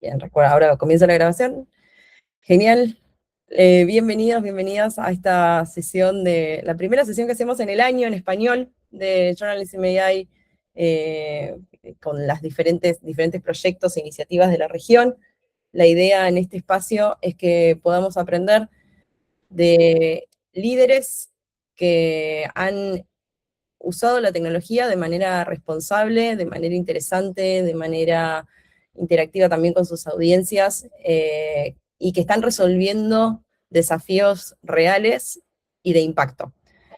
Bien, recuerda, ahora comienza la grabación. Genial. Bienvenidos, bienvenidas a esta sesión la primera sesión que hacemos en el año en español de Journalism AI, con las diferentes proyectos e iniciativas de la región. La idea en este espacio es que podamos aprender de líderes que han usado la tecnología de manera responsable, de manera interesante, de manera interactiva también con sus audiencias, y que están resolviendo desafíos reales y de impacto.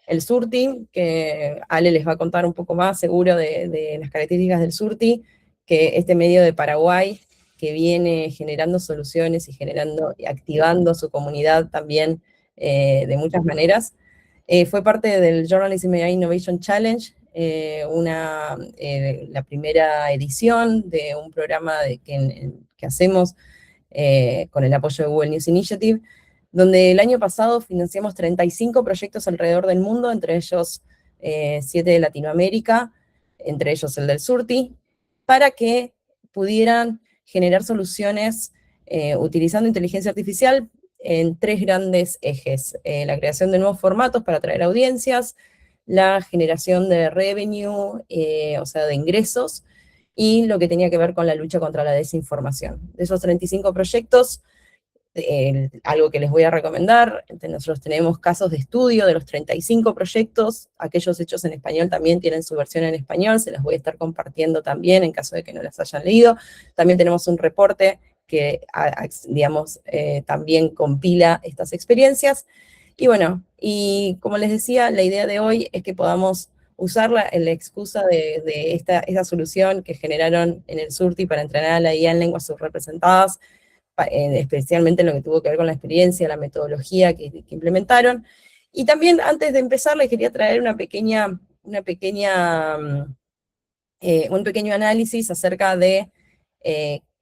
El Surti, que Ale les va a contar un poco más seguro de las características del Surti, que este medio de Paraguay que viene generando soluciones y activando su comunidad también de muchas maneras. Fue parte del Journalism AI Innovation Challenge, la primera edición de un programa que hacemos con el apoyo de Google News Initiative, donde el año pasado financiamos 35 proyectos alrededor del mundo, entre ellos 7 de Latinoamérica, entre ellos el del Surti, para que pudieran generar soluciones utilizando inteligencia artificial en 3 grandes ejes: la creación de nuevos formatos para atraer audiencias, la generación de revenue, o sea, de ingresos, y lo que tenía que ver con la lucha contra la desinformación. De esos 35 proyectos, algo que les voy a recomendar, nosotros tenemos casos de estudio de los 35 proyectos, aquellos hechos en español también tienen su versión en español, se las voy a estar compartiendo también en caso de que no las hayan leído. También tenemos un reporte que, digamos, también compila estas experiencias. Y bueno, y como les decía, la idea de hoy es que podamos usarla en la excusa de esta solución que generaron en el Surti para entrenar a la IA en lenguas subrepresentadas, especialmente en lo que tuvo que ver con la experiencia, la metodología que implementaron. Y también, antes de empezar, les quería traer un pequeño análisis acerca de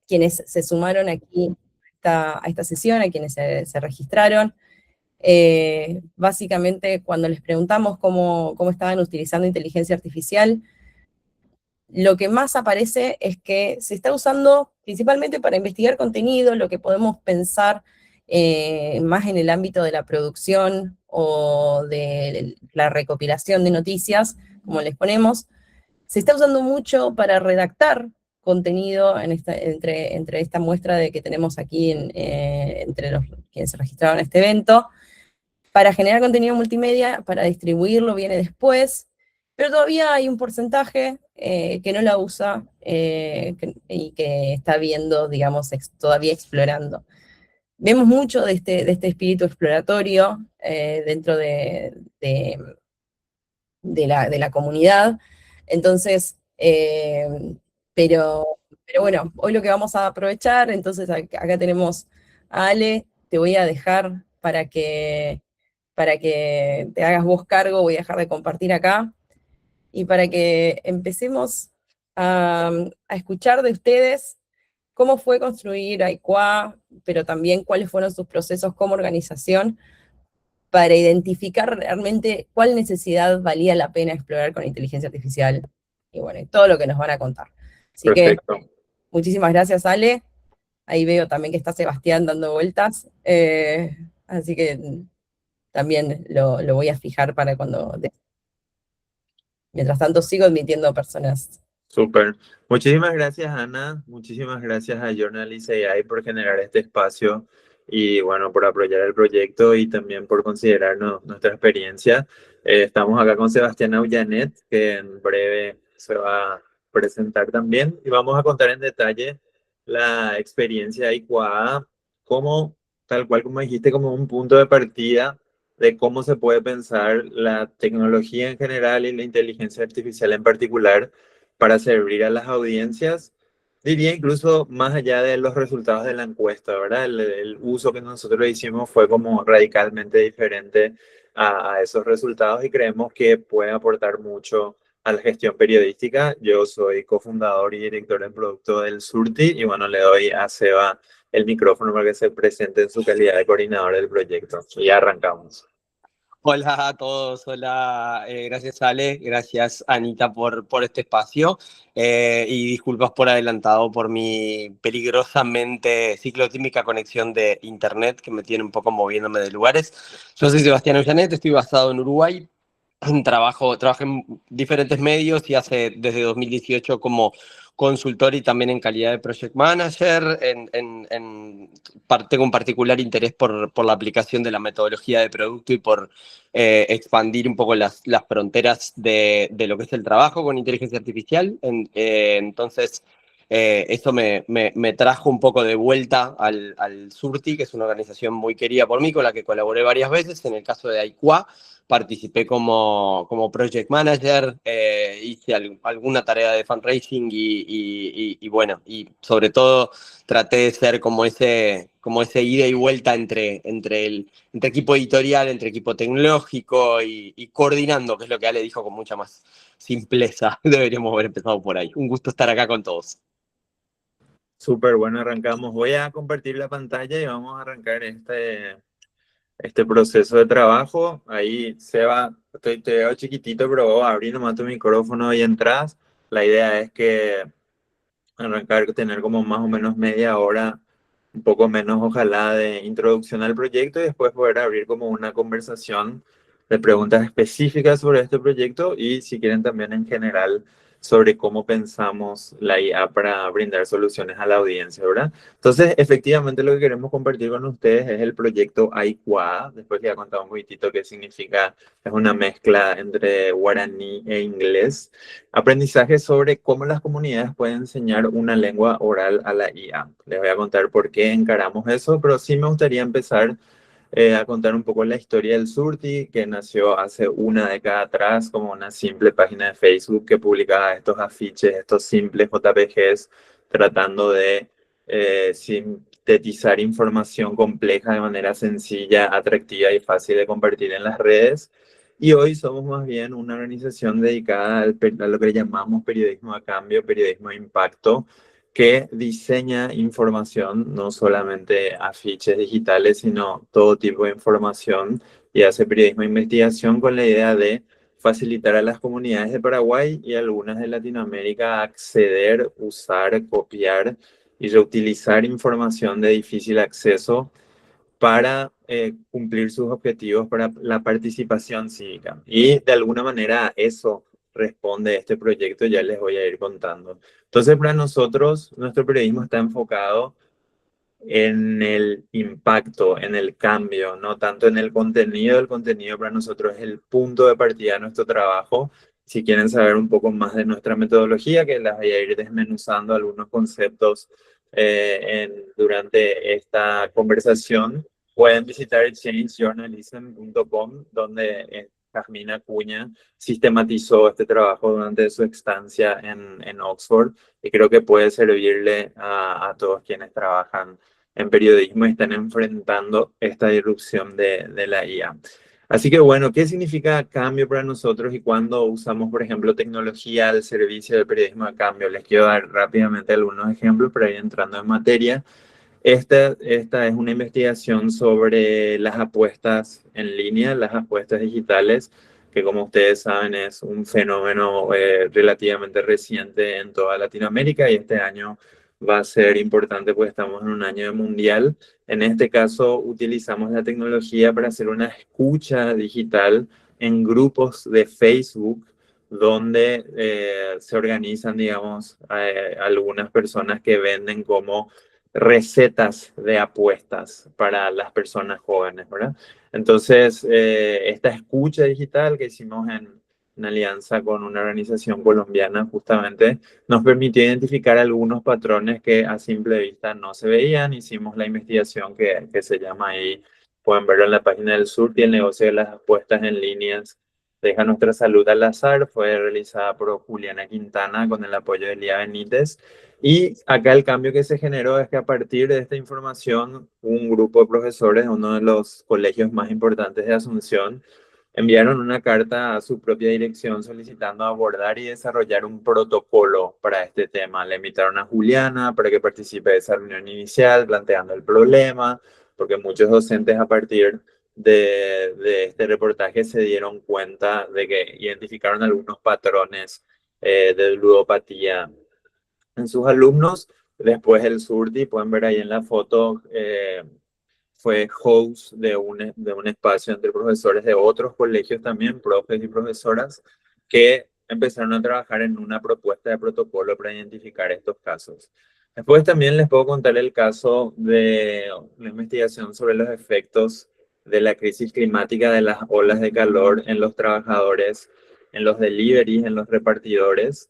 quienes se sumaron aquí a esta sesión, a quienes se registraron. Básicamente, cuando les preguntamos cómo estaban utilizando inteligencia artificial, lo que más aparece es que se está usando principalmente para investigar contenido, lo que podemos pensar más en el ámbito de la producción o de la recopilación de noticias, como les ponemos. Se está usando mucho para redactar contenido entre esta muestra que tenemos aquí entre los quienes se registraron a este evento. Para generar contenido multimedia, para distribuirlo viene después, pero todavía hay un porcentaje que no la usa y que está viendo, digamos, todavía explorando. Vemos mucho de este espíritu exploratorio dentro de la comunidad. Entonces, pero bueno, hoy lo que vamos a aprovechar, entonces acá tenemos a Ale, te voy a dejar para que te hagas vos cargo, voy a dejar de compartir acá, y para que empecemos a escuchar de ustedes cómo fue construir AICUA, pero también cuáles fueron sus procesos como organización para identificar realmente cuál necesidad valía la pena explorar con inteligencia artificial, y bueno, y todo lo que nos van a contar. Así Perfecto. que muchísimas gracias, Ale. Ahí veo también que está Sebastián dando vueltas, así que también lo voy a fijar para cuando... Mientras tanto sigo admitiendo personas. Súper. Muchísimas gracias, Ana. Muchísimas gracias a Journalist AI por generar este espacio y, bueno, por apoyar el proyecto y también por considerarnos nuestra experiencia. Estamos acá con Sebastián Aullanet, que en breve se va a presentar también y vamos a contar en detalle la experiencia de IQA, como, tal cual como dijiste, como un punto de partida de cómo se puede pensar la tecnología en general y la inteligencia artificial en particular para servir a las audiencias, diría incluso más allá de los resultados de la encuesta, ¿verdad? El uso que nosotros hicimos fue como radicalmente diferente a esos resultados y creemos que puede aportar mucho a la gestión periodística. Yo soy cofundador y director de producto del Surti y bueno, le doy a Seba el micrófono para que se presente en su calidad de coordinador del proyecto. Y ya arrancamos. Hola a todos, hola, gracias Ale, gracias Anita por este espacio y disculpas por adelantado por mi peligrosamente ciclotímica conexión de internet que me tiene un poco moviéndome de lugares. Yo soy Sebastián Ollanet, estoy basado en Uruguay, trabajo en diferentes medios y desde 2018 como consultor y también en calidad de project manager. Tengo un particular interés por la aplicación de la metodología de producto y por expandir un poco las fronteras de lo que es el trabajo con inteligencia artificial. Entonces, eso me trajo un poco de vuelta al Surti, que es una organización muy querida por mí, con la que colaboré varias veces. En el caso de Aikua, participé como project manager, hice alguna tarea de fundraising y bueno, y sobre todo traté de ser como ese ida y vuelta entre equipo editorial, entre equipo tecnológico y coordinando, que es lo que Ale dijo con mucha más simpleza. Deberíamos haber empezado por ahí. Un gusto estar acá con todos. Súper, bueno, arrancamos. Voy a compartir la pantalla y vamos a arrancar este proceso de trabajo. Ahí, Seba, te veo chiquitito, pero vos abrí nomás tu micrófono y entras. La idea es que arrancar, tener como más o menos media hora, un poco menos ojalá, de introducción al proyecto y después poder abrir como una conversación de preguntas específicas sobre este proyecto y si quieren también en general sobre cómo pensamos la IA para brindar soluciones a la audiencia, ¿verdad? Entonces, efectivamente lo que queremos compartir con ustedes es el proyecto Aikua, después que ya contado un poquitito qué significa, es una mezcla entre guaraní e inglés. Aprendizaje sobre cómo las comunidades pueden enseñar una lengua oral a la IA. Les voy a contar por qué encaramos eso, pero sí me gustaría empezar a contar un poco la historia del Surti, que nació hace una década atrás como una simple página de Facebook que publicaba estos afiches, estos simples JPGs, tratando de sintetizar información compleja de manera sencilla, atractiva y fácil de compartir en las redes. Y hoy somos más bien una organización dedicada a lo que llamamos periodismo a cambio, periodismo de impacto, que diseña información, no solamente afiches digitales, sino todo tipo de información y hace periodismo de investigación con la idea de facilitar a las comunidades de Paraguay y algunas de Latinoamérica a acceder, usar, copiar y reutilizar información de difícil acceso para cumplir sus objetivos para la participación cívica. Y de alguna manera a eso responde este proyecto, ya les voy a ir contando. Entonces, para nosotros, nuestro periodismo está enfocado en el impacto, en el cambio, no tanto en el contenido. El contenido para nosotros es el punto de partida de nuestro trabajo. Si quieren saber un poco más de nuestra metodología, que las voy a ir desmenuzando algunos conceptos durante esta conversación, pueden visitar changejournalism.com, donde Jasmine Acuña sistematizó este trabajo durante su estancia en Oxford y creo que puede servirle a todos quienes trabajan en periodismo y están enfrentando esta disrupción de la IA. Así que bueno, ¿qué significa cambio para nosotros y cuándo usamos, por ejemplo, tecnología al servicio del periodismo a cambio? Les quiero dar rápidamente algunos ejemplos para ir entrando en materia. Esta es una investigación sobre las apuestas en línea, las apuestas digitales, que como ustedes saben es un fenómeno relativamente reciente en toda Latinoamérica y este año va a ser importante pues estamos en un año de mundial. En este caso utilizamos la tecnología para hacer una escucha digital en grupos de Facebook donde se organizan, digamos, algunas personas que venden como recetas de apuestas para las personas jóvenes, ¿verdad? Entonces, esta escucha digital que hicimos en alianza con una organización colombiana justamente nos permitió identificar algunos patrones que a simple vista no se veían. Hicimos la investigación que se llama ahí, pueden verlo en la página del sur, y el negocio de las apuestas en líneas deja nuestra salud al azar. Fue realizada por Juliana Quintana con el apoyo de Lía Benítez. Y acá el cambio que se generó es que a partir de esta información, un grupo de profesores de uno de los colegios más importantes de Asunción enviaron una carta a su propia dirección solicitando abordar y desarrollar un protocolo para este tema. Le invitaron a Juliana para que participe de esa reunión inicial, planteando el problema, porque muchos docentes a partir de este reportaje se dieron cuenta de que identificaron algunos patrones de ludopatía en sus alumnos. Después el Surti, pueden ver ahí en la foto, fue host de un espacio entre profesores de otros colegios también, profes y profesoras, que empezaron a trabajar en una propuesta de protocolo para identificar estos casos. Después también les puedo contar el caso de la investigación sobre los efectos de la crisis climática de las olas de calor en los trabajadores, en los deliveries, en los repartidores.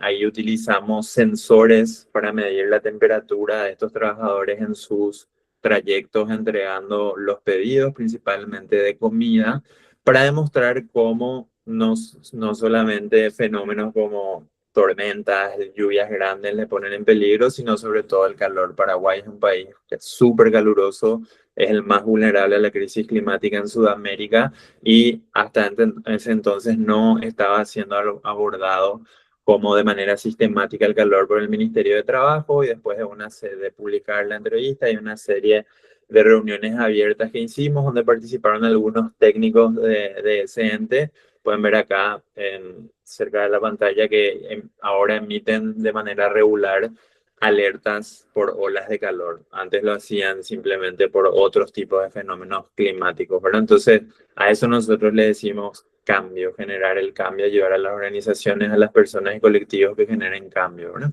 Ahí utilizamos sensores para medir la temperatura de estos trabajadores en sus trayectos entregando los pedidos, principalmente de comida, para demostrar cómo no solamente fenómenos como tormentas, lluvias grandes le ponen en peligro, sino sobre todo el calor. Paraguay es un país que es súper caluroso, es el más vulnerable a la crisis climática en Sudamérica y hasta ese entonces no estaba siendo abordado como de manera sistemática el calor por el Ministerio de Trabajo, y después de publicar la entrevista y una serie de reuniones abiertas que hicimos donde participaron algunos técnicos de ese ente. Pueden ver acá cerca de la pantalla que ahora emiten de manera regular alertas por olas de calor. Antes lo hacían simplemente por otros tipos de fenómenos climáticos, ¿verdad? Entonces, a eso nosotros le decimos cambio, generar el cambio, ayudar a las organizaciones, a las personas y colectivos que generen cambio, ¿verdad?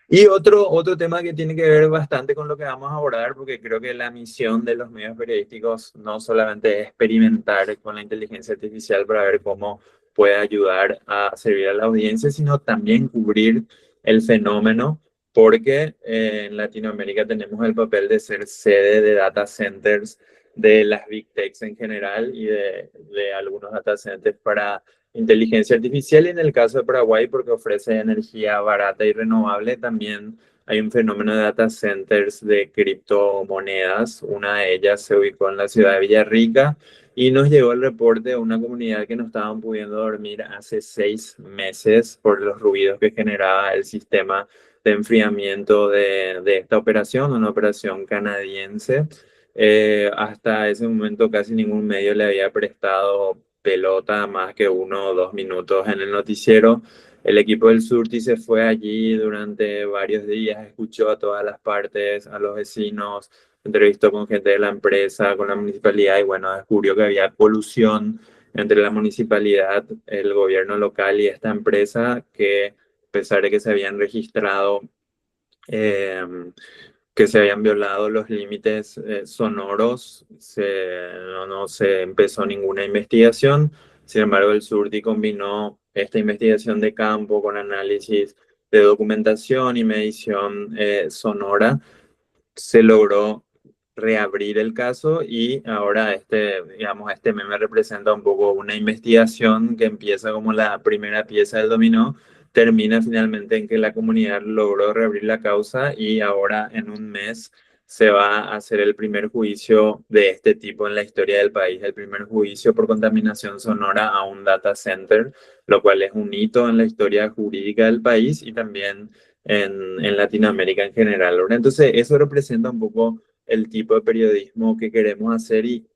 Y otro tema que tiene que ver bastante con lo que vamos a abordar, porque creo que la misión de los medios periodísticos no solamente es experimentar con la inteligencia artificial para ver cómo puede ayudar a servir a la audiencia, sino también cubrir el fenómeno, porque en Latinoamérica tenemos el papel de ser sede de data centers de las Big Techs en general y de algunos data centers para inteligencia artificial, y en el caso de Paraguay, porque ofrece energía barata y renovable, también hay un fenómeno de data centers de criptomonedas. Una de ellas se ubicó en la ciudad de Villarrica y nos llegó el reporte de una comunidad que no estaban pudiendo dormir hace 6 meses por los ruidos que generaba el sistema de enfriamiento de esta operación, una operación canadiense. Hasta ese momento casi ningún medio le había prestado pelota más que 1 o 2 minutos en el noticiero. El equipo del Surti se fue allí durante varios días, escuchó a todas las partes, a los vecinos, entrevistó con gente de la empresa, con la municipalidad, y bueno, descubrió que había colusión entre la municipalidad, el gobierno local y esta empresa, que a pesar de que se habían registrado eh, que se habían violado los límites sonoros, no se empezó ninguna investigación. Sin embargo, el Surti combinó esta investigación de campo con análisis de documentación y medición sonora. Se logró reabrir el caso y ahora este meme representa un poco una investigación que empieza como la primera pieza del dominó, termina finalmente en que la comunidad logró reabrir la causa y ahora en un mes se va a hacer el primer juicio de este tipo en la historia del país, el primer juicio por contaminación sonora a un data center, lo cual es un hito en la historia jurídica del país y también en Latinoamérica en general, ¿verdad? Entonces, eso representa un poco el tipo de periodismo que queremos hacer y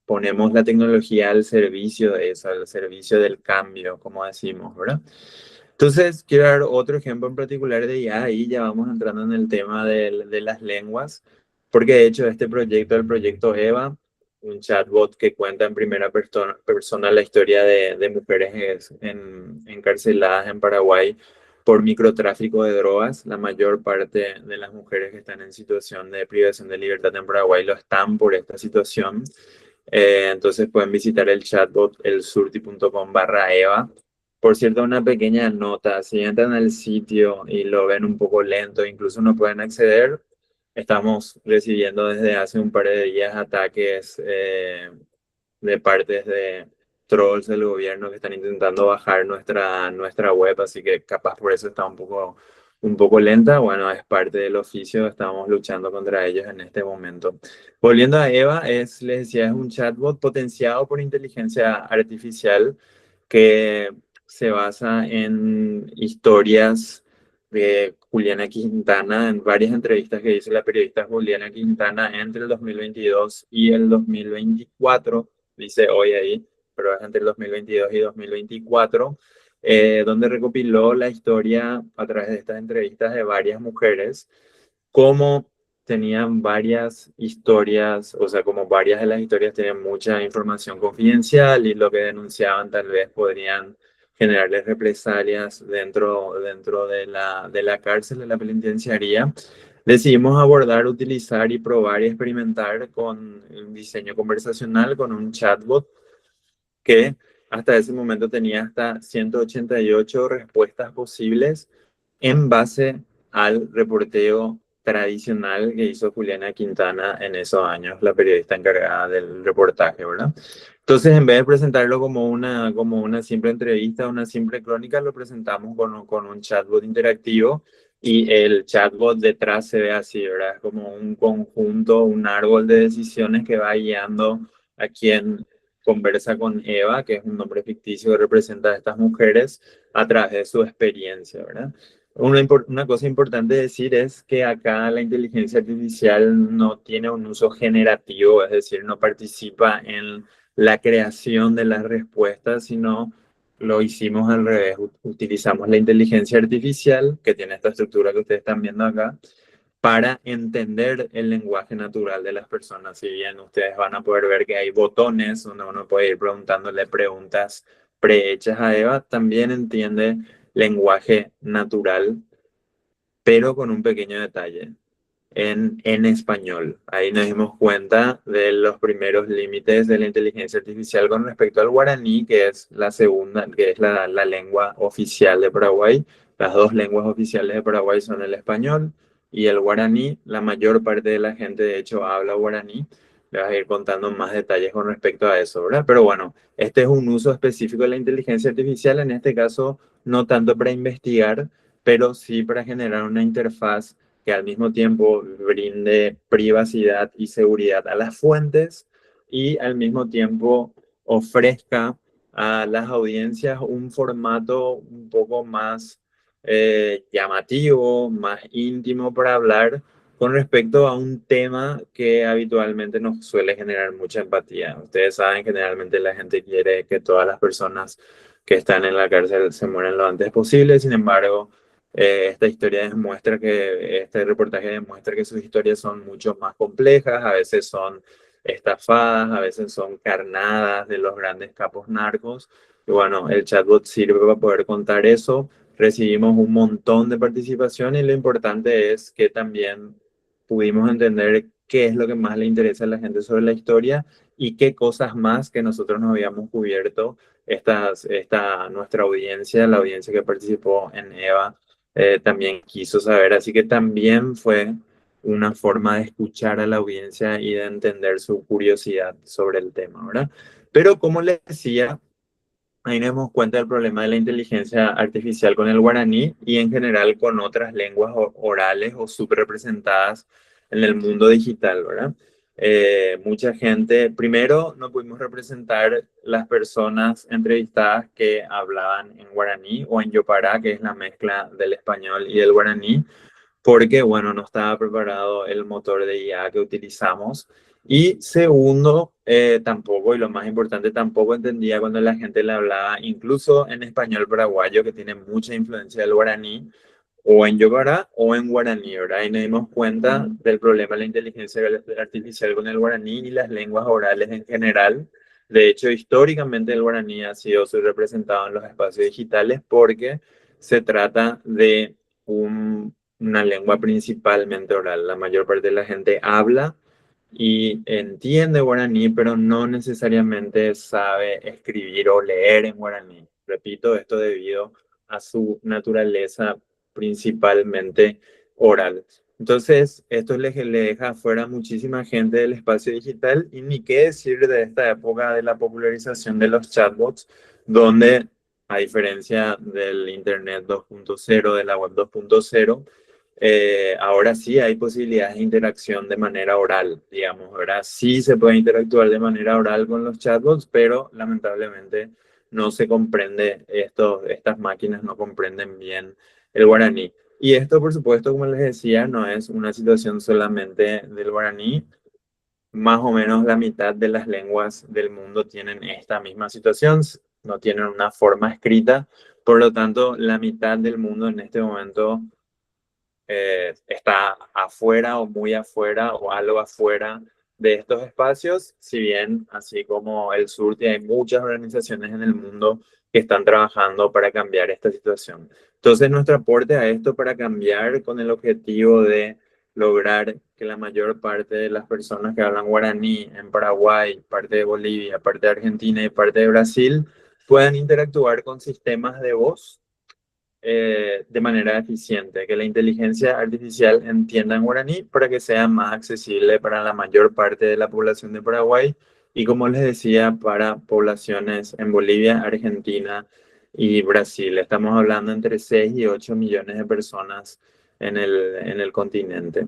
ponemos la tecnología al servicio de eso, al servicio del cambio, como decimos, ¿verdad? Entonces, quiero dar otro ejemplo en particular de IA, ahí ya vamos entrando en el tema de las lenguas, porque de hecho este proyecto, el proyecto EVA, un chatbot que cuenta en primera persona la historia de mujeres encarceladas en Paraguay por microtráfico de drogas. La mayor parte de las mujeres que están en situación de privación de libertad en Paraguay lo están por esta situación. Entonces pueden visitar el chatbot elsurti.com/EVA. Por cierto, una pequeña nota, si entran al sitio y lo ven un poco lento, incluso no pueden acceder, estamos recibiendo desde hace un par de días ataques de partes de trolls del gobierno que están intentando bajar nuestra web, así que capaz por eso está un poco lenta. Bueno, es parte del oficio, estamos luchando contra ellos en este momento. Volviendo a Eva, les decía, es un chatbot potenciado por inteligencia artificial que se basa en historias Juliana Quintana, en varias entrevistas que hizo la periodista Juliana Quintana entre el 2022 y el 2024, dice hoy ahí, pero es entre el 2022 y 2024, donde recopiló la historia a través de estas entrevistas de varias mujeres, cómo tenían varias historias, o sea, como varias de las historias tienen mucha información confidencial y lo que denunciaban tal vez podrían generarles represalias dentro de la cárcel, de la penitenciaría. Decidimos abordar, utilizar y probar y experimentar con un diseño conversacional, con un chatbot que hasta ese momento tenía hasta 188 respuestas posibles en base al reporteo tradicional que hizo Juliana Quintana en esos años, la periodista encargada del reportaje, ¿verdad? Entonces, en vez de presentarlo como una simple entrevista, una simple crónica, lo presentamos con un chatbot interactivo y el chatbot detrás se ve así, ¿verdad? Es como un conjunto, un árbol de decisiones que va guiando a quien conversa con Eva, que es un nombre ficticio que representa a estas mujeres, a través de su experiencia, ¿verdad? Una cosa importante decir es que acá la inteligencia artificial no tiene un uso generativo, es decir, no participa en la creación de las respuestas, sino lo hicimos al revés. Utilizamos la inteligencia artificial, que tiene esta estructura que ustedes están viendo acá, para entender el lenguaje natural de las personas. Si bien ustedes van a poder ver que hay botones donde uno puede ir preguntándole preguntas prehechas a Eva, también entiende lenguaje natural, pero con un pequeño detalle, en español. Ahí nos dimos cuenta de los primeros límites de la inteligencia artificial con respecto al guaraní, que es la segunda, que es la lengua oficial de Paraguay. Las dos lenguas oficiales de Paraguay son el español y el guaraní. La mayor parte de la gente, de hecho, habla guaraní. Le vas a ir contando más detalles con respecto a eso, ¿verdad? Pero bueno, este es un uso específico de la inteligencia artificial, en este caso, no tanto para investigar, pero sí para generar una interfaz que al mismo tiempo brinde privacidad y seguridad a las fuentes y al mismo tiempo ofrezca a las audiencias un formato un poco más llamativo, más íntimo para hablar con respecto a un tema que habitualmente nos suele generar mucha empatía. Ustedes saben, generalmente la gente quiere que todas las personas que están en la cárcel se mueran lo antes posible. Sin embargo, esta historia demuestra que, este reportaje demuestra que sus historias son mucho más complejas, a veces son estafadas, a veces son carnadas de los grandes capos narcos. Y bueno, el chatbot sirve para poder contar eso. Recibimos un montón de participación y lo importante es que también pudimos entender qué es lo que más le interesa a la gente sobre la historia y qué cosas más que nosotros no habíamos cubierto, nuestra audiencia, la audiencia que participó en EVA, también quiso saber. Así que también fue una forma de escuchar a la audiencia y de entender su curiosidad sobre el tema, ¿verdad? Pero como les decía, ahí nos damos cuenta del problema de la inteligencia artificial con el guaraní y en general con otras lenguas orales o subrepresentadas en el mundo digital, ¿verdad? Mucha gente, primero no pudimos representar las personas entrevistadas que hablaban en guaraní o en yopará, que es la mezcla del español y del guaraní, porque, bueno, no estaba preparado el motor de IA que utilizamos. Y segundo, tampoco, y lo más importante, tampoco entendía cuando la gente le hablaba, incluso en español paraguayo, que tiene mucha influencia del guaraní, o en yogará o en guaraní, ¿verdad? Y nos dimos cuenta del problema de la inteligencia artificial con el guaraní y las lenguas orales en general. De hecho, históricamente el guaraní ha sido subrepresentado en los espacios digitales porque se trata de una lengua principalmente oral. La mayor parte de la gente habla y entiende guaraní, pero no necesariamente sabe escribir o leer en guaraní. Repito, esto debido a su naturaleza principalmente oral. Entonces, esto le deja fuera a muchísima gente del espacio digital y ni qué decir de esta época de la popularización de los chatbots, donde, a diferencia del Internet 2.0, de la web 2.0, ahora sí hay posibilidades de interacción de manera oral, digamos. Ahora sí se puede interactuar de manera oral con los chatbots, pero lamentablemente no se comprende, estas máquinas no comprenden bien el guaraní. Y esto, por supuesto, como les decía, no es una situación solamente del guaraní. Más o menos la mitad de las lenguas del mundo tienen esta misma situación, no tienen una forma escrita, por lo tanto, la mitad del mundo en este momento está afuera o muy afuera o algo afuera de estos espacios, si bien así como el sur hay muchas organizaciones en el mundo que están trabajando para cambiar esta situación. Entonces, nuestro aporte a esto para cambiar con el objetivo de lograr que la mayor parte de las personas que hablan guaraní en Paraguay, parte de Bolivia, parte de Argentina y parte de Brasil puedan interactuar con sistemas de voz de manera eficiente, que la inteligencia artificial entienda en guaraní para que sea más accesible para la mayor parte de la población de Paraguay y, como les decía, para poblaciones en Bolivia, Argentina y Brasil. Estamos hablando entre 6 y 8 millones de personas en el continente.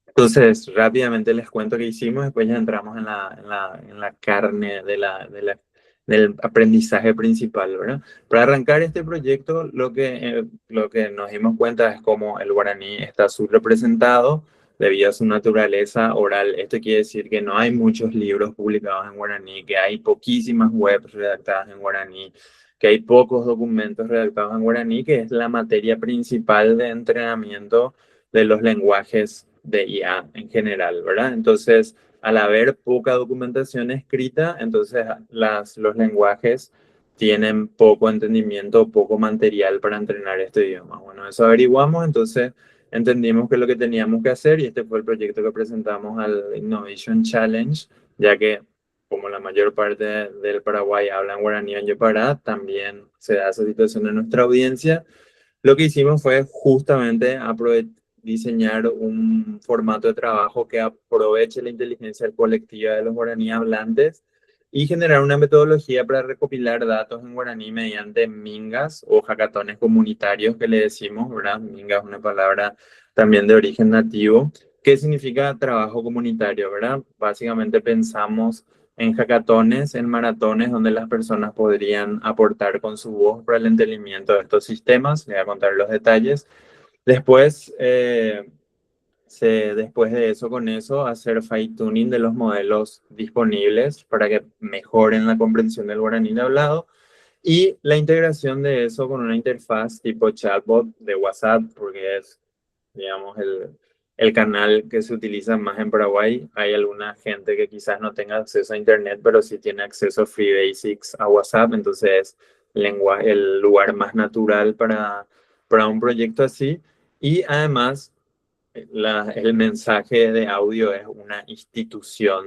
Entonces, rápidamente les cuento qué hicimos, después ya entramos en la carne del aprendizaje principal, ¿verdad? Para arrancar este proyecto, lo que nos dimos cuenta es cómo el guaraní está subrepresentado debido a su naturaleza oral. Esto quiere decir que no hay muchos libros publicados en guaraní, que hay poquísimas webs redactadas en guaraní, que hay pocos documentos redactados en guaraní, que es la materia principal de entrenamiento de los lenguajes de IA en general, ¿verdad? Entonces, al haber poca documentación escrita, entonces los lenguajes tienen poco entendimiento, poco material para entrenar este idioma. Bueno, eso averiguamos, entonces entendimos que lo que teníamos que hacer, y este fue el proyecto que presentamos al Innovation Challenge, ya que como la mayor parte del Paraguay habla en guaraní en Yepará, también se da esa situación en nuestra audiencia. Lo que hicimos fue justamente diseñar un formato de trabajo que aproveche la inteligencia colectiva de los guaraní hablantes y generar una metodología para recopilar datos en guaraní mediante mingas o hackatones comunitarios que le decimos, ¿verdad? Minga es una palabra también de origen nativo, que significa trabajo comunitario, ¿verdad? Básicamente pensamos en hackatones, en maratones, donde las personas podrían aportar con su voz para el entendimiento de estos sistemas. Les voy a contar los detalles. Después, después de eso, con eso, hacer fine tuning de los modelos disponibles para que mejoren la comprensión del guaraní hablado y la integración de eso con una interfaz tipo chatbot de WhatsApp, porque es, digamos, el canal que se utiliza más en Paraguay. Hay alguna gente que quizás no tenga acceso a Internet, pero sí tiene acceso a Free Basics, a WhatsApp, entonces el lugar más natural para un proyecto así. Y además, el mensaje de audio es una institución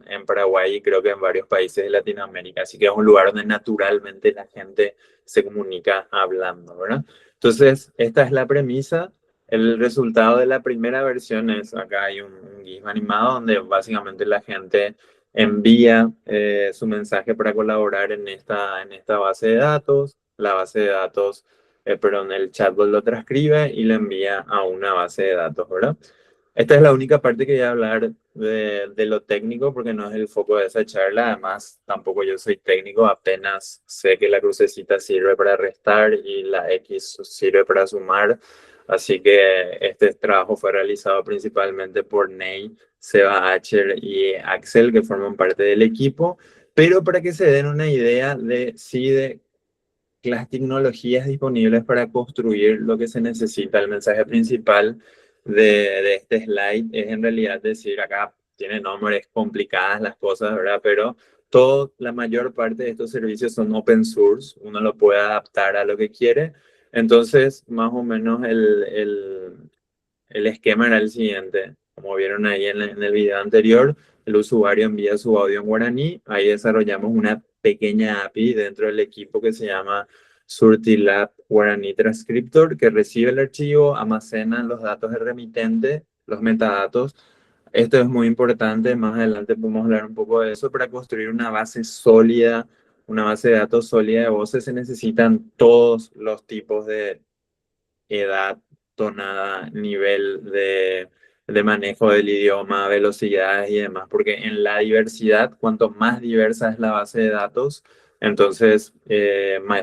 en Paraguay y creo que en varios países de Latinoamérica, así que es un lugar donde naturalmente la gente se comunica hablando, ¿verdad? Entonces, esta es la premisa. El resultado de la primera versión es, acá hay un GIF animado donde básicamente la gente envía su mensaje para colaborar en esta base de datos. La base de datos perdón, el chatbot lo transcribe y lo envía a una base de datos, ¿verdad? Esta es la única parte que voy a hablar de lo técnico porque no es el foco de esa charla. Además, tampoco yo soy técnico, apenas sé que la crucecita sirve para restar y la X sirve para sumar. Así que este trabajo fue realizado principalmente por Ney, Seba Acher y Axel, que forman parte del equipo. Pero para que se den una idea de las tecnologías disponibles para construir lo que se necesita. El mensaje principal de este slide es en realidad decir, acá tiene nombres complicadas las cosas, ¿verdad? Pero la mayor parte de estos servicios son open source, uno lo puede adaptar a lo que quiere. Entonces, más o menos el esquema era el siguiente. Como vieron ahí en el video anterior, el usuario envía su audio en guaraní. Ahí desarrollamos una pequeña API dentro del equipo que se llama Surtilab Guaraní Transcriptor, que recibe el archivo, almacena los datos del remitente, los metadatos. Esto es muy importante. Más adelante podemos hablar un poco de eso. Para construir una base sólida, una base de datos sólida de voces, se necesitan todos los tipos de edad, tonada, nivel de manejo del idioma, velocidades y demás, porque en la diversidad, cuanto más diversa es la base de datos, entonces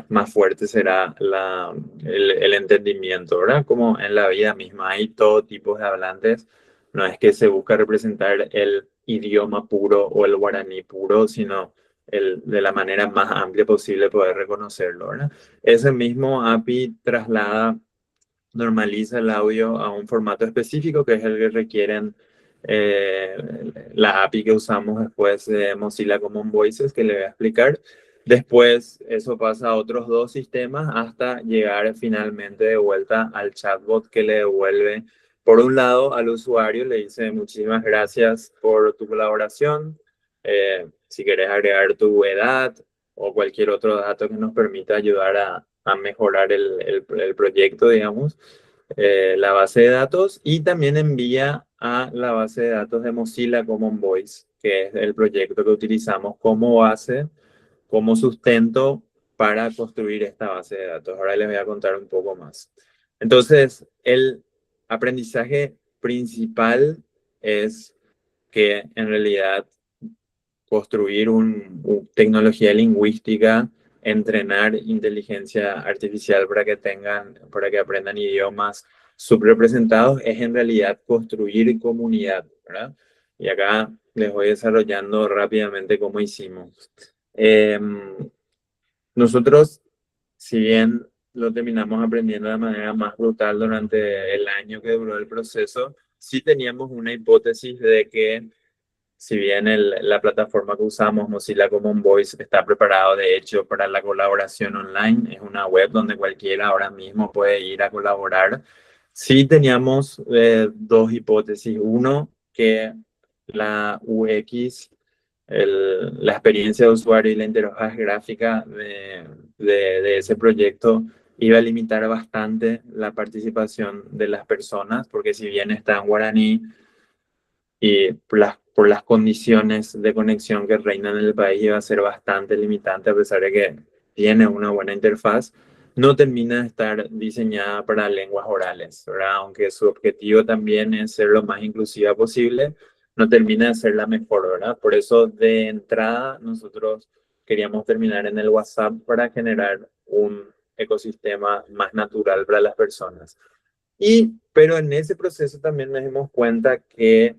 más fuerte será el entendimiento, ¿verdad? Como en la vida misma hay todo tipo de hablantes, no es que se busca representar el idioma puro o el guaraní puro, sino de la manera más amplia posible poder reconocerlo, ¿verdad? Ese mismo API normaliza el audio a un formato específico que es el que requieren eh, la API que usamos después de Mozilla Common Voices, que le voy a explicar. Después eso pasa a otros dos sistemas hasta llegar finalmente de vuelta al chatbot que le devuelve, por un lado, al usuario, le dice muchísimas gracias por tu colaboración. Si quieres agregar tu edad o cualquier otro dato que nos permita ayudar a mejorar el proyecto, digamos, la base de datos, y también envía a la base de datos de Mozilla Common Voice, que es el proyecto que utilizamos como base, como sustento para construir esta base de datos. Ahora les voy a contar un poco más. Entonces, el aprendizaje principal es que en realidad construir tecnología lingüística, entrenar inteligencia artificial para que aprendan idiomas subrepresentados, es en realidad construir comunidad, ¿verdad? Y acá les voy desarrollando rápidamente cómo hicimos. Nosotros, si bien lo terminamos aprendiendo de manera más brutal durante el año que duró el proceso, sí teníamos una hipótesis de que si bien la plataforma que usamos, Mozilla Common Voice, está preparado de hecho para la colaboración online, es una web donde cualquiera ahora mismo puede ir a colaborar. Sí teníamos dos hipótesis. Uno, que la UX, la experiencia de usuario y la interfaz gráfica de ese proyecto iba a limitar bastante la participación de las personas, porque si bien está en guaraní, y por las condiciones de conexión que reinan en el país iba a ser bastante limitante, a pesar de que tiene una buena interfaz, no termina de estar diseñada para lenguas orales, ¿verdad? Aunque su objetivo también es ser lo más inclusiva posible, no termina de ser la mejor, ¿verdad? Por eso de entrada nosotros queríamos terminar en el WhatsApp para generar un ecosistema más natural para las personas. Pero en ese proceso también nos dimos cuenta que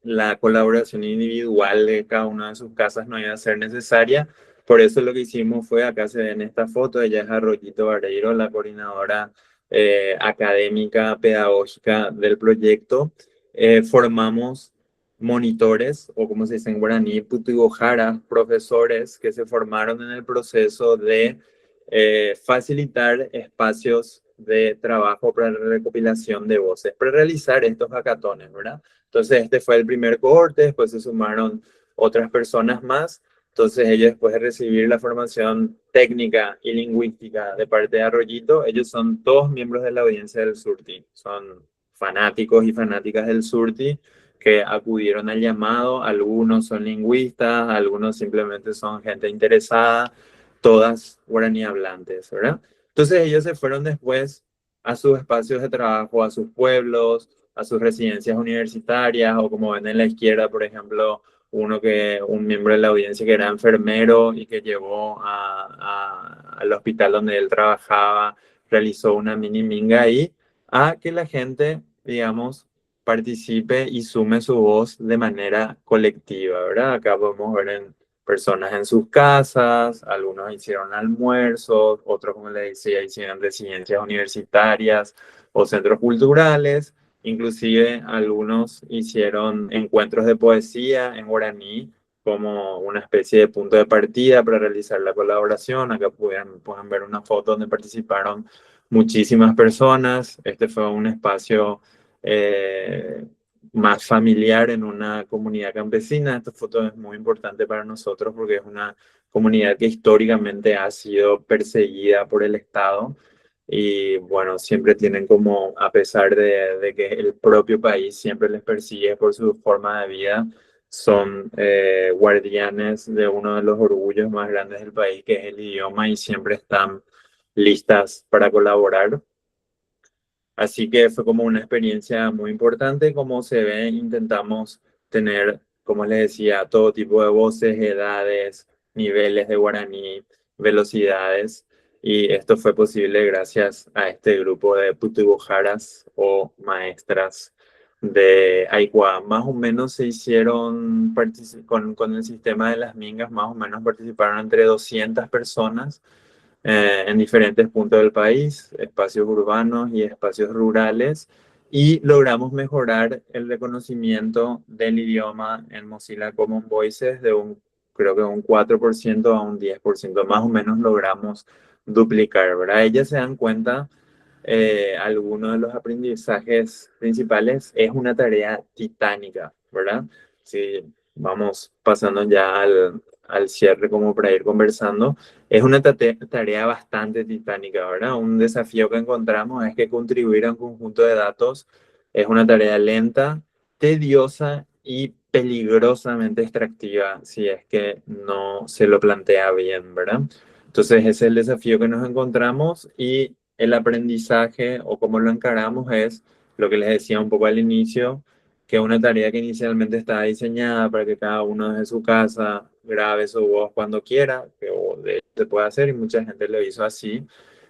la colaboración individual de cada una de sus casas no iba a ser necesaria. Por eso lo que hicimos fue, acá se ve en esta foto, ella es Arroyito Vareiro, la coordinadora académica, pedagógica del proyecto. Formamos monitores, o como se dice en guaraní, putugojara, profesores que se formaron en el proceso de facilitar espacios de trabajo para la recopilación de voces, para realizar estos hackatones, ¿verdad? Entonces, este fue el primer cohorte, después se sumaron otras personas más. Entonces, ellos, después de recibir la formación técnica y lingüística de parte de Arroyito, ellos son todos miembros de la audiencia del Surti. Son fanáticos y fanáticas del Surti que acudieron al llamado. Algunos son lingüistas, algunos simplemente son gente interesada, todas guaraní hablantes, ¿verdad? Entonces, ellos se fueron después a sus espacios de trabajo, a sus pueblos, a sus residencias universitarias, o como ven en la izquierda, por ejemplo, un miembro de la audiencia que era enfermero y que llevó al hospital donde él trabajaba, realizó una mini minga ahí, a que la gente, digamos, participe y sume su voz de manera colectiva, ¿verdad? Acá podemos ver personas en sus casas, algunos hicieron almuerzos, otros, como les decía, hicieron residencias universitarias o centros culturales. Inclusive algunos hicieron encuentros de poesía en guaraní como una especie de punto de partida para realizar la colaboración. Acá pueden ver una foto donde participaron muchísimas personas. Este fue un espacio más familiar en una comunidad campesina. Esta foto es muy importante para nosotros porque es una comunidad que históricamente ha sido perseguida por el Estado. Y bueno, siempre tienen como, a pesar de que el propio país siempre les persigue por su forma de vida, son guardianes de uno de los orgullos más grandes del país, que es el idioma, y siempre están listas para colaborar. Así que fue como una experiencia muy importante. Como se ve, intentamos tener, como les decía, todo tipo de voces, edades, niveles de guaraní, velocidades, y esto fue posible gracias a este grupo de putubujaras o maestras de Aikuá. Más o menos se hicieron, con el sistema de las mingas, más o menos participaron entre 200 personas en diferentes puntos del país, espacios urbanos y espacios rurales, y logramos mejorar el reconocimiento del idioma en Mozilla Common Voices de creo que un 4% a un 10%, más o menos logramos duplicar, ¿verdad? Ellas se dan cuenta, algunos de los aprendizajes principales es una tarea titánica, ¿verdad? Si vamos pasando ya al cierre como para ir conversando, es una tarea bastante titánica, ¿verdad? Un desafío que encontramos es que contribuir a un conjunto de datos es una tarea lenta, tediosa y peligrosamente extractiva si es que no se lo plantea bien, ¿verdad? Entonces ese es el desafío que nos encontramos, y el aprendizaje o cómo lo encaramos es lo que les decía un poco al inicio, que una tarea que inicialmente estaba diseñada para que cada uno desde su casa grabe su voz cuando quiera, que de hecho se puede hacer y mucha gente lo hizo así.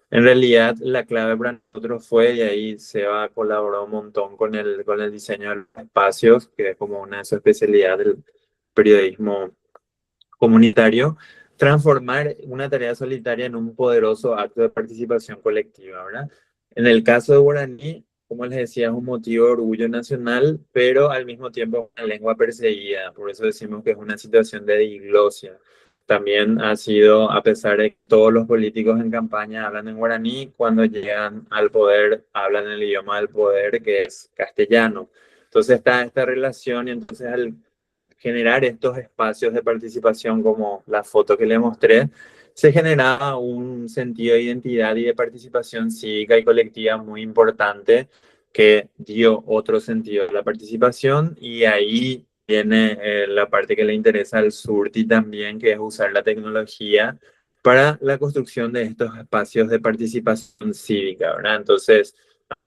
En realidad, la clave para nosotros fue, y ahí Seba colaboró un montón con el diseño de los espacios, que es como una de sus especialidades del periodismo comunitario, transformar una tarea solitaria en un poderoso acto de participación colectiva, ¿verdad? En el caso de guaraní, como les decía, es un motivo de orgullo nacional, pero al mismo tiempo es una lengua perseguida, por eso decimos que es una situación de diglosia. También ha sido, a pesar de que todos los políticos en campaña hablan en guaraní, cuando llegan al poder hablan el idioma del poder, que es castellano. Entonces está esta relación, y entonces al generar estos espacios de participación como la foto que le mostré, se generaba un sentido de identidad y de participación cívica y colectiva muy importante, que dio otro sentido a la participación, y ahí viene la parte que le interesa al Surti también, que es usar la tecnología para la construcción de estos espacios de participación cívica, ¿verdad? Entonces,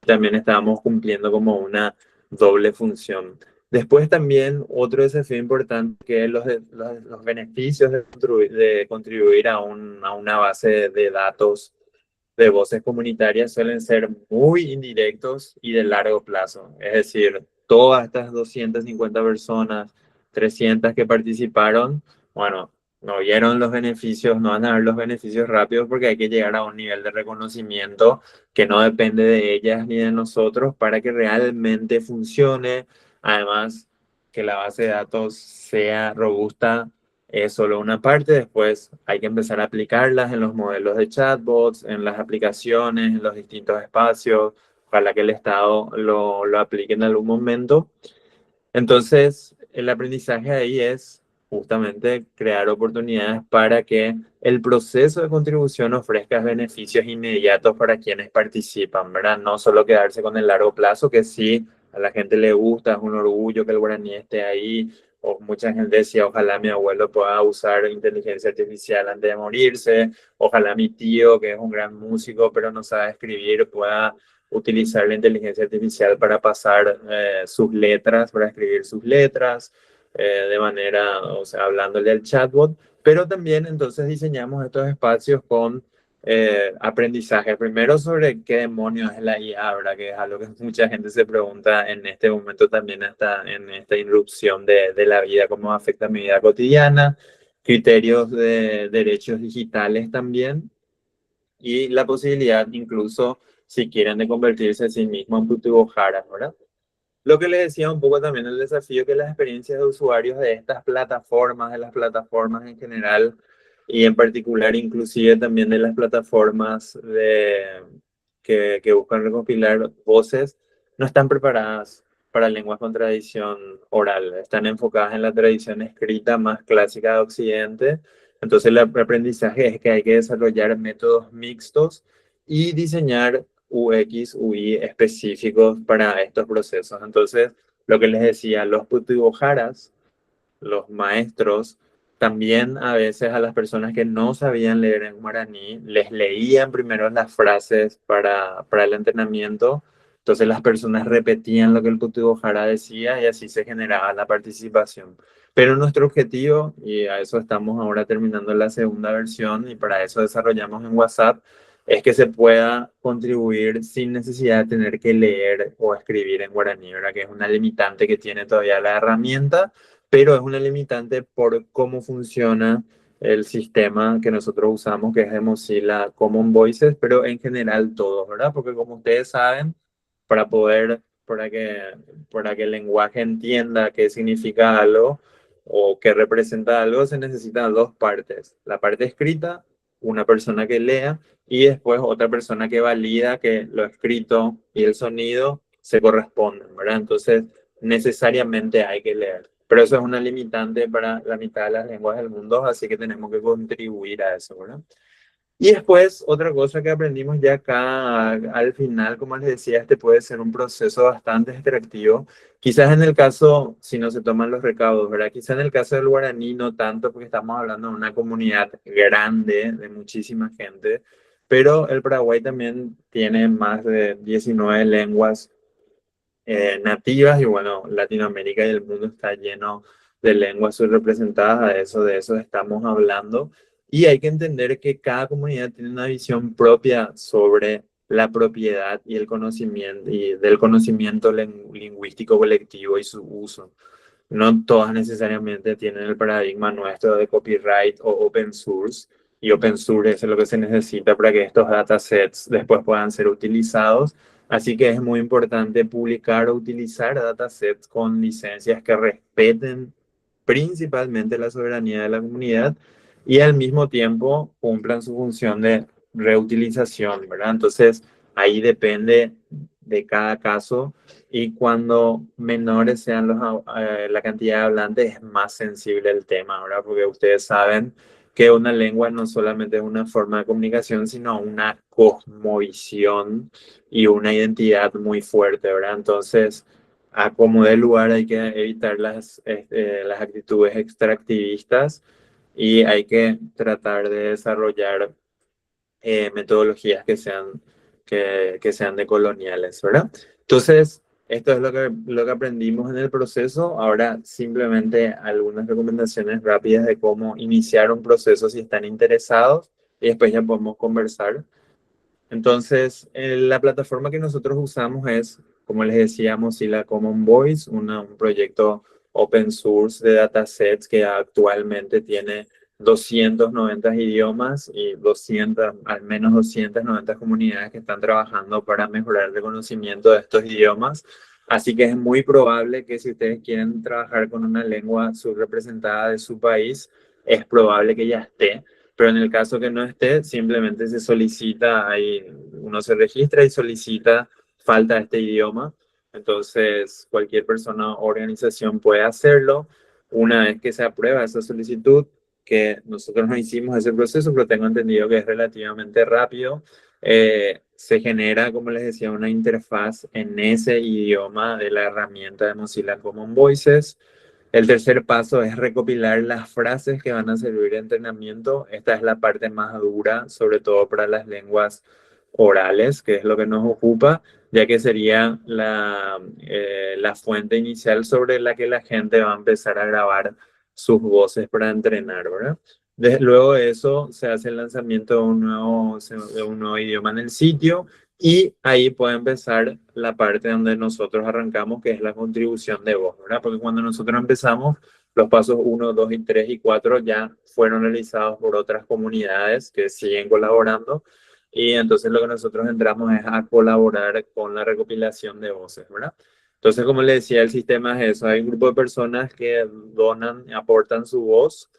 también estábamos cumpliendo como una doble función. Después también otro desafío importante, que es los beneficios de contribuir a una base de datos de voces comunitarias, suelen ser muy indirectos y de largo plazo. Es decir, todas estas 250 personas, 300 que participaron, bueno, no vieron los beneficios, no van a ver los beneficios rápidos, porque hay que llegar a un nivel de reconocimiento que no depende de ellas ni de nosotros para que realmente funcione. Además, que la base de datos sea robusta es solo una parte. Después hay que empezar a aplicarlas en los modelos de chatbots, en las aplicaciones, en los distintos espacios. Ojalá que el Estado lo aplique en algún momento. Entonces, el aprendizaje ahí es justamente crear oportunidades para que el proceso de contribución ofrezca beneficios inmediatos para quienes participan, ¿verdad? No solo quedarse con el largo plazo, que sí, a la gente le gusta, es un orgullo que el guaraní esté ahí, o mucha gente decía, ojalá mi abuelo pueda usar inteligencia artificial antes de morirse, ojalá mi tío, que es un gran músico, pero no sabe escribir, pueda utilizar la inteligencia artificial para pasar sus letras, para escribir sus letras, de manera, o sea, hablándole al chatbot, pero también entonces diseñamos estos espacios con aprendizaje. Primero sobre qué demonios es la IA, ¿verdad? Que es algo que mucha gente se pregunta en este momento también, hasta en esta irrupción de la vida, cómo afecta mi vida cotidiana, criterios de derechos digitales también, y la posibilidad incluso, si quieren, de convertirse a sí mismo en Putibojara, ¿verdad? Lo que les decía un poco también, el desafío que las experiencias de usuarios de estas plataformas, de las plataformas en general, y en particular inclusive también de las plataformas que buscan recopilar voces, no están preparadas para lenguas con tradición oral, están enfocadas en la tradición escrita más clásica de Occidente. Entonces el aprendizaje es que hay que desarrollar métodos mixtos y diseñar UX, UI específicos para estos procesos. Entonces, lo que les decía, los putibojaras, los maestros, también a veces a las personas que no sabían leer en guaraní, les leían primero las frases para el entrenamiento, Entonces las personas repetían lo que el código Jara decía y así se generaba la participación. Pero nuestro objetivo, y a eso estamos ahora terminando la segunda versión y para eso desarrollamos en WhatsApp, es que se pueda contribuir sin necesidad de tener que leer o escribir en guaraní, ¿verdad? Que es una limitante que tiene todavía la herramienta, pero es una limitante por cómo funciona el sistema que nosotros usamos, que es de Mozilla Common Voices, pero en general todos, ¿verdad? Porque como ustedes saben, para que el lenguaje entienda qué significa algo o qué representa algo, se necesitan dos partes. La parte escrita, una persona que lea, y después otra persona que valida que lo escrito y el sonido se corresponden, ¿verdad? Entonces, necesariamente hay que leer. Pero eso es una limitante para la mitad de las lenguas del mundo, así que tenemos que contribuir a eso, ¿verdad? Y después, otra cosa que aprendimos ya acá al final, como les decía, este puede ser un proceso bastante extractivo. Quizás en el caso, si no se toman los recaudos, ¿verdad? Quizás en el caso del guaraní no tanto, porque estamos hablando de una comunidad grande, de muchísima gente, pero el Paraguay también tiene más de 19 lenguas nativas y bueno, Latinoamérica y el mundo está lleno de lenguas subrepresentadas, de eso estamos hablando. Y hay que entender que cada comunidad tiene una visión propia sobre la propiedad y el conocimiento y del conocimiento lingüístico colectivo y su uso. No todas necesariamente tienen el paradigma nuestro de copyright o open source. Y open source es lo que se necesita para que estos datasets después puedan ser utilizados. Así que es muy importante publicar o utilizar datasets con licencias que respeten principalmente la soberanía de la comunidad y al mismo tiempo cumplan su función de reutilización, ¿verdad? Entonces, ahí depende de cada caso y cuando menores sean la cantidad de hablantes es más sensible el tema, ¿verdad? Porque ustedes saben que una lengua no solamente es una forma de comunicación, sino una cosmovisión y una identidad muy fuerte, ¿verdad? Entonces, a como dé lugar hay que evitar las actitudes extractivistas y hay que tratar de desarrollar metodologías que sean decoloniales, ¿verdad? Entonces, esto es lo que aprendimos en el proceso. Ahora, simplemente algunas recomendaciones rápidas de cómo iniciar un proceso si están interesados y después ya podemos conversar. Entonces, la plataforma que nosotros usamos es, como les decía, Mozilla Common Voice, un proyecto open source de datasets que actualmente tiene 290 idiomas y 200, al menos 290 comunidades que están trabajando para mejorar el reconocimiento de estos idiomas. Así que es muy probable que si ustedes quieren trabajar con una lengua subrepresentada de su país, es probable que ya esté, pero en el caso que no esté, simplemente se solicita, ahí uno se registra y solicita falta este idioma. Entonces, cualquier persona o organización puede hacerlo. Una vez que se aprueba esa solicitud, que nosotros no hicimos ese proceso, pero tengo entendido que es relativamente rápido, se genera, como les decía, una interfaz en ese idioma de la herramienta de Mozilla Common Voices. El tercer paso es recopilar las frases que van a servir de entrenamiento. Esta es la parte más dura, sobre todo para las lenguas orales, que es lo que nos ocupa, ya que sería la fuente inicial sobre la que la gente va a empezar a grabar sus voces para entrenar, ¿verdad? Luego de eso se hace el lanzamiento de un nuevo idioma en el sitio y ahí puede empezar la parte donde nosotros arrancamos, que es la contribución de voz, ¿verdad? Porque cuando nosotros empezamos, los pasos 1, 2 y 3 y 4 ya fueron realizados por otras comunidades que siguen colaborando. Y entonces lo que nosotros entramos es a colaborar con la recopilación de voces, ¿verdad? Entonces, como les decía, el sistema es eso. Hay un grupo de personas que donan, aportan su voz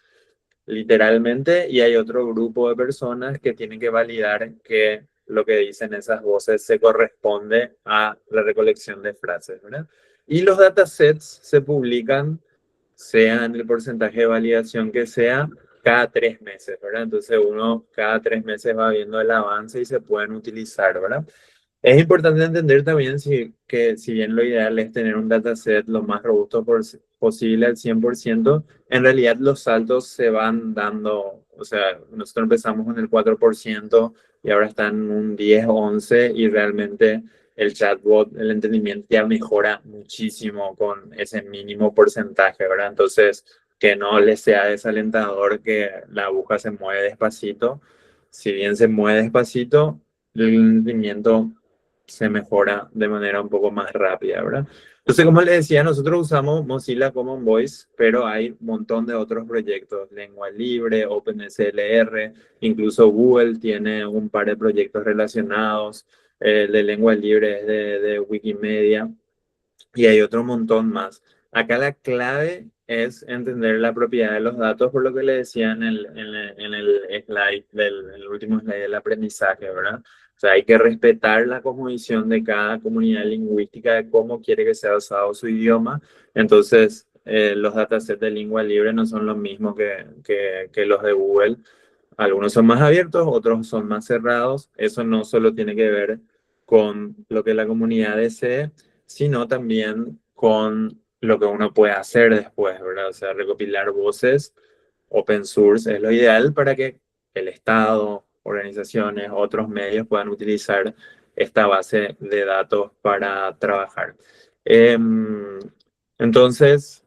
literalmente, y hay otro grupo de personas que tienen que validar que lo que dicen esas voces se corresponde a la recolección de frases, ¿verdad? Y los datasets se publican, sean el porcentaje de validación que sea, cada 3 meses, ¿verdad? Entonces uno cada 3 meses va viendo el avance y se pueden utilizar, ¿verdad? Es importante entender también que si bien lo ideal es tener un dataset lo más robusto posible al 100%, en realidad los saltos se van dando, o sea, nosotros empezamos con el 4% y ahora están en un 10, 11 y realmente el chatbot, el entendimiento ya mejora muchísimo con ese mínimo porcentaje, ¿verdad? Entonces, que no les sea desalentador que la aguja se mueve despacito. Si bien se mueve despacito, el entendimiento se mejora de manera un poco más rápida, ¿verdad? Entonces, como les decía, nosotros usamos Mozilla Common Voice, pero hay un montón de otros proyectos, Lengua Libre, OpenSLR, incluso Google tiene un par de proyectos relacionados, de lengua libre es de Wikimedia, y hay otro montón más. Acá la clave es entender la propiedad de los datos, por lo que le decía en el slide, en el último slide del aprendizaje, ¿verdad? O sea, hay que respetar la cosmovisión de cada comunidad lingüística, de cómo quiere que sea usado su idioma. Entonces, los datasets de lengua libre no son los mismos que los de Google. Algunos son más abiertos, otros son más cerrados. Eso no solo tiene que ver con lo que la comunidad desee, sino también con lo que uno puede hacer después, ¿verdad? O sea, recopilar voces open source es lo ideal para que el Estado, organizaciones, otros medios puedan utilizar esta base de datos para trabajar. Entonces,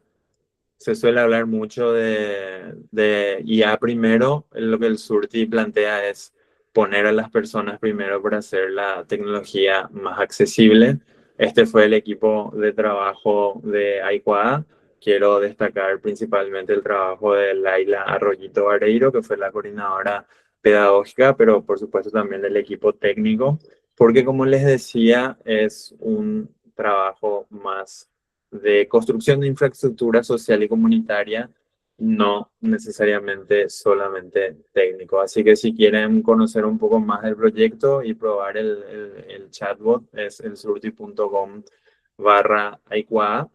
se suele hablar mucho de IA primero. Lo que el Surti plantea es poner a las personas primero para hacer la tecnología más accesible. Este fue el equipo de trabajo de Aikwaa. Quiero destacar principalmente el trabajo de Laila Arroyito Vareiro, que fue la coordinadora pedagógica, pero por supuesto también del equipo técnico, porque como les decía, es un trabajo más de construcción de infraestructura social y comunitaria, no necesariamente solamente técnico. Así que si quieren conocer un poco más del proyecto y probar el chatbot, es elsurti.com/aikwaa.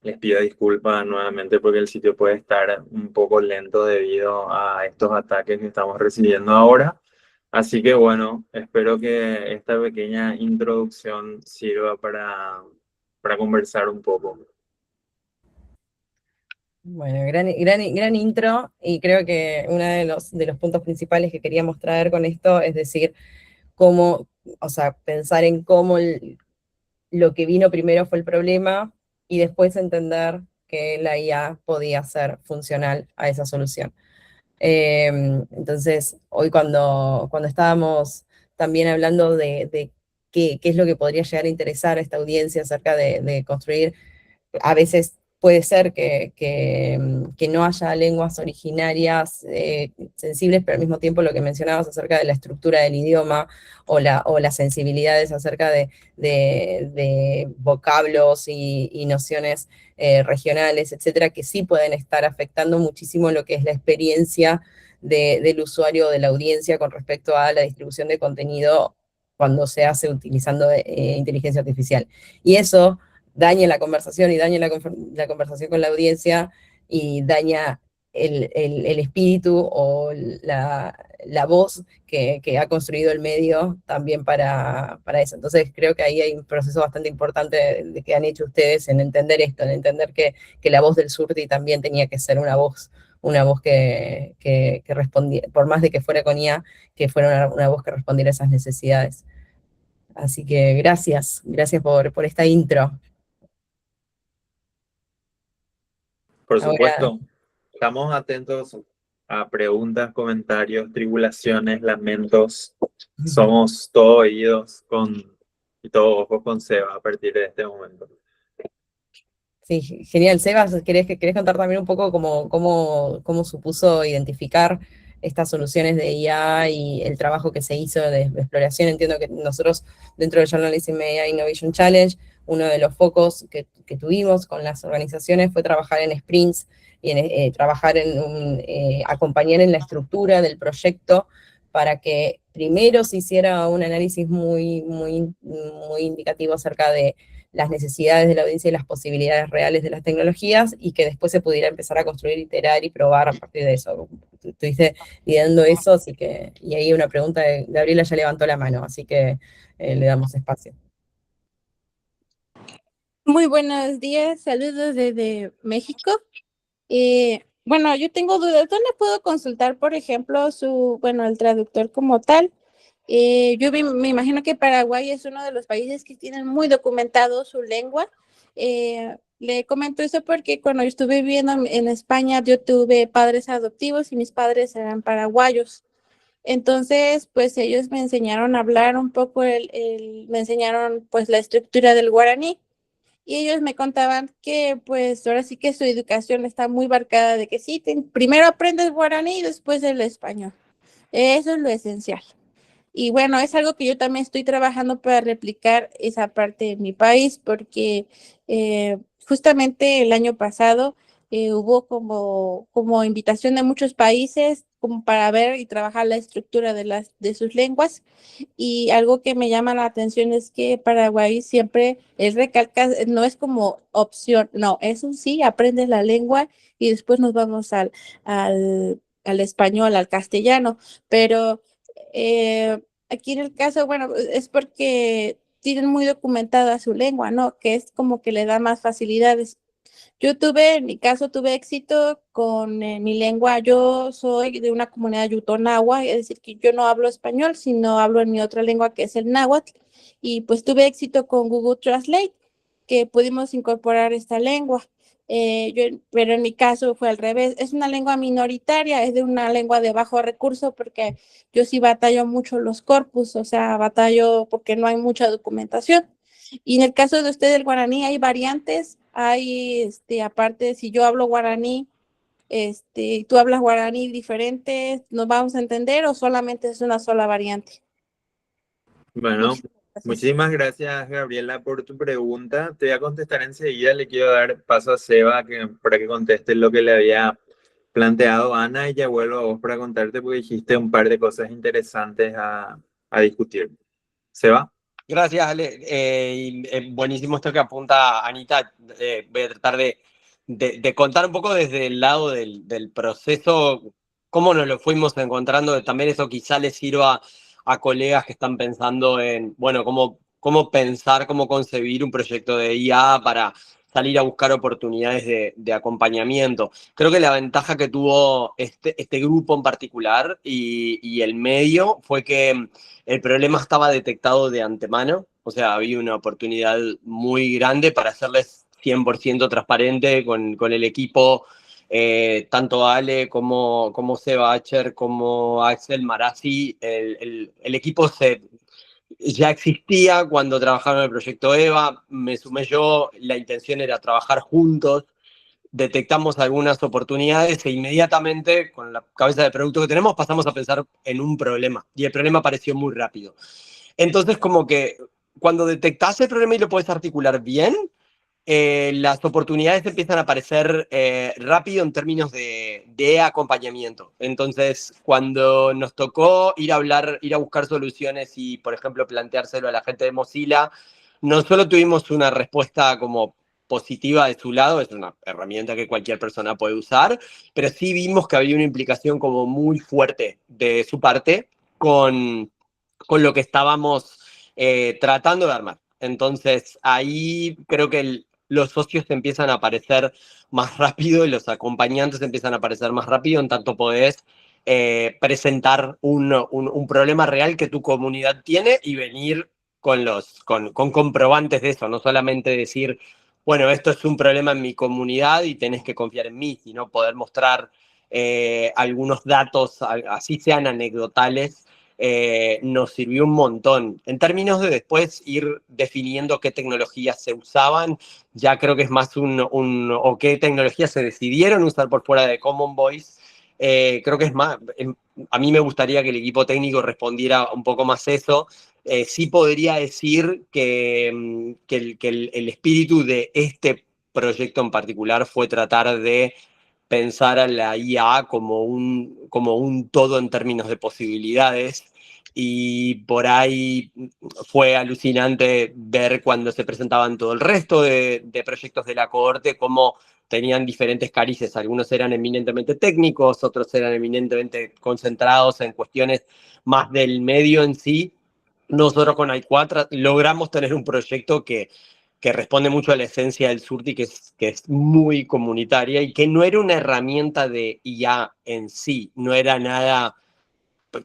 Les pido disculpas nuevamente porque el sitio puede estar un poco lento debido a estos ataques que estamos recibiendo ahora. Así que bueno, espero que esta pequeña introducción sirva para conversar un poco. Bueno, gran intro, y creo que uno de los puntos principales que queríamos traer con esto es decir, cómo, o sea, pensar en cómo lo que vino primero fue el problema y después entender que la IA podía ser funcional a esa solución. Entonces, hoy cuando estábamos también hablando de qué es lo que podría llegar a interesar a esta audiencia acerca de construir, a veces puede ser que no haya lenguas originarias sensibles, pero al mismo tiempo lo que mencionabas acerca de la estructura del idioma o las sensibilidades acerca de vocablos y nociones regionales, etcétera, que sí pueden estar afectando muchísimo lo que es la experiencia del usuario o de la audiencia con respecto a la distribución de contenido cuando se hace utilizando inteligencia artificial. Y eso daña la conversación y daña la conversación con la audiencia y daña el espíritu o la voz que ha construido el medio también para eso. Entonces creo que ahí hay un proceso bastante importante de que han hecho ustedes en entender esto, en entender que la voz del Surti también tenía que ser una voz que respondiera, por más de que fuera con IA, que fuera una voz que respondiera a esas necesidades. Así que gracias por esta intro. Por Ahora, supuesto, estamos atentos a preguntas, comentarios, tribulaciones, lamentos. Somos todo oídos y todo ojos con Seba a partir de este momento. sí, genial. Sebas, ¿querés contar también un poco cómo supuso identificar estas soluciones de IA y el trabajo que se hizo de exploración? Entiendo que nosotros, dentro del Journalism AI Innovation Challenge, uno de los focos que tuvimos con las organizaciones fue trabajar en sprints y trabajar acompañar en la estructura del proyecto para que primero se hiciera un análisis muy indicativo acerca de las necesidades de la audiencia y las posibilidades reales de las tecnologías, y que después se pudiera empezar a construir, iterar y probar a partir de eso. Estuviste liderando eso, así que, y ahí una pregunta de Gabriela ya levantó la mano, así que le damos espacio. Muy buenos días, saludos desde México. Bueno, yo tengo dudas. ¿Dónde puedo consultar, por ejemplo, el traductor como tal? Me imagino que Paraguay es uno de los países que tienen muy documentado su lengua. Le comento eso porque cuando yo estuve viviendo en España, yo tuve padres adoptivos y mis padres eran paraguayos. Entonces, pues ellos me enseñaron a hablar un poco, me enseñaron pues la estructura del guaraní. Y ellos me contaban que pues ahora sí que su educación está muy marcada de que sí, primero aprendes guaraní y después el español. Eso es lo esencial. Y bueno, es algo que yo también estoy trabajando para replicar esa parte en mi país, porque justamente el año pasado hubo como invitación de muchos países como para ver y trabajar la estructura de sus lenguas. Y algo que me llama la atención es que Paraguay siempre él recalca, no es como opción, no, es un sí, aprendes la lengua y después nos vamos al español, al castellano, pero aquí en el caso, bueno, es porque tienen muy documentada su lengua, ¿no? Que es como que le da más facilidades. En mi caso, tuve éxito con mi lengua. Yo soy de una comunidad yutonagua, es decir, que yo no hablo español, sino hablo en mi otra lengua, que es el náhuatl. Y pues tuve éxito con Google Translate, que pudimos incorporar esta lengua. Pero en mi caso fue al revés. Es una lengua minoritaria, es de una lengua de bajo recurso, porque yo sí batallo mucho los corpus, o sea, batallo porque no hay mucha documentación. Y en el caso de usted del guaraní, hay variantes, aparte, si yo hablo guaraní, tú hablas guaraní diferente, ¿nos vamos a entender o solamente es una sola variante? Bueno, Muchísimas gracias. muchísimas gracias, Gabriela, por tu pregunta. Te voy a contestar enseguida. Le quiero dar paso a Seba para que conteste lo que le había planteado Ana y ya vuelvo a vos para contarte porque dijiste un par de cosas interesantes a discutir. ¿Seba? Gracias, Ale. Buenísimo esto que apunta Anita. Voy a tratar de contar un poco desde el lado del proceso, cómo nos lo fuimos encontrando. También eso quizá les sirva a colegas que están pensando en, bueno, cómo pensar, cómo concebir un proyecto de IA para salir a buscar oportunidades de acompañamiento. Creo que la ventaja que tuvo este grupo en particular y el medio fue que el problema estaba detectado de antemano, o sea, había una oportunidad muy grande para hacerles 100% transparente con el equipo, tanto Ale como Seba Acher, como Axel Marazzi, el equipo ya existía cuando trabajaron en el proyecto EVA, me sumé yo, la intención era trabajar juntos, detectamos algunas oportunidades e inmediatamente, con la cabeza de producto que tenemos, pasamos a pensar en un problema. Y el problema apareció muy rápido. Entonces, como que cuando detectas el problema y lo puedes articular bien, las oportunidades empiezan a aparecer rápido en términos de acompañamiento. Entonces, cuando nos tocó ir a buscar soluciones y, por ejemplo, planteárselo a la gente de Mozilla, no solo tuvimos una respuesta como positiva de su lado, es una herramienta que cualquier persona puede usar, pero sí vimos que había una implicación como muy fuerte de su parte con lo que estábamos tratando de armar. Entonces, ahí creo que los socios empiezan a aparecer más rápido y los acompañantes empiezan a aparecer más rápido, en tanto podés presentar un problema real que tu comunidad tiene y venir con comprobantes de eso, no solamente decir, bueno, esto es un problema en mi comunidad y tenés que confiar en mí, sino poder mostrar algunos datos, así sean anecdotales, nos sirvió un montón. En términos de después ir definiendo qué tecnologías se usaban, ya creo que es más o qué tecnologías se decidieron usar por fuera de Common Voice. Creo que es más, a mí me gustaría que el equipo técnico respondiera un poco más eso. Sí podría decir que el espíritu de este proyecto en particular fue tratar de pensar a la IA como un todo en términos de posibilidades. Y por ahí fue alucinante ver cuando se presentaban todo el resto de proyectos de la cohorte, cómo tenían diferentes carices. Algunos eran eminentemente técnicos, otros eran eminentemente concentrados en cuestiones más del medio en sí. Nosotros con i4 logramos tener un proyecto que responde mucho a la esencia del Surti, que es muy comunitaria y que no era una herramienta de IA en sí, no era nada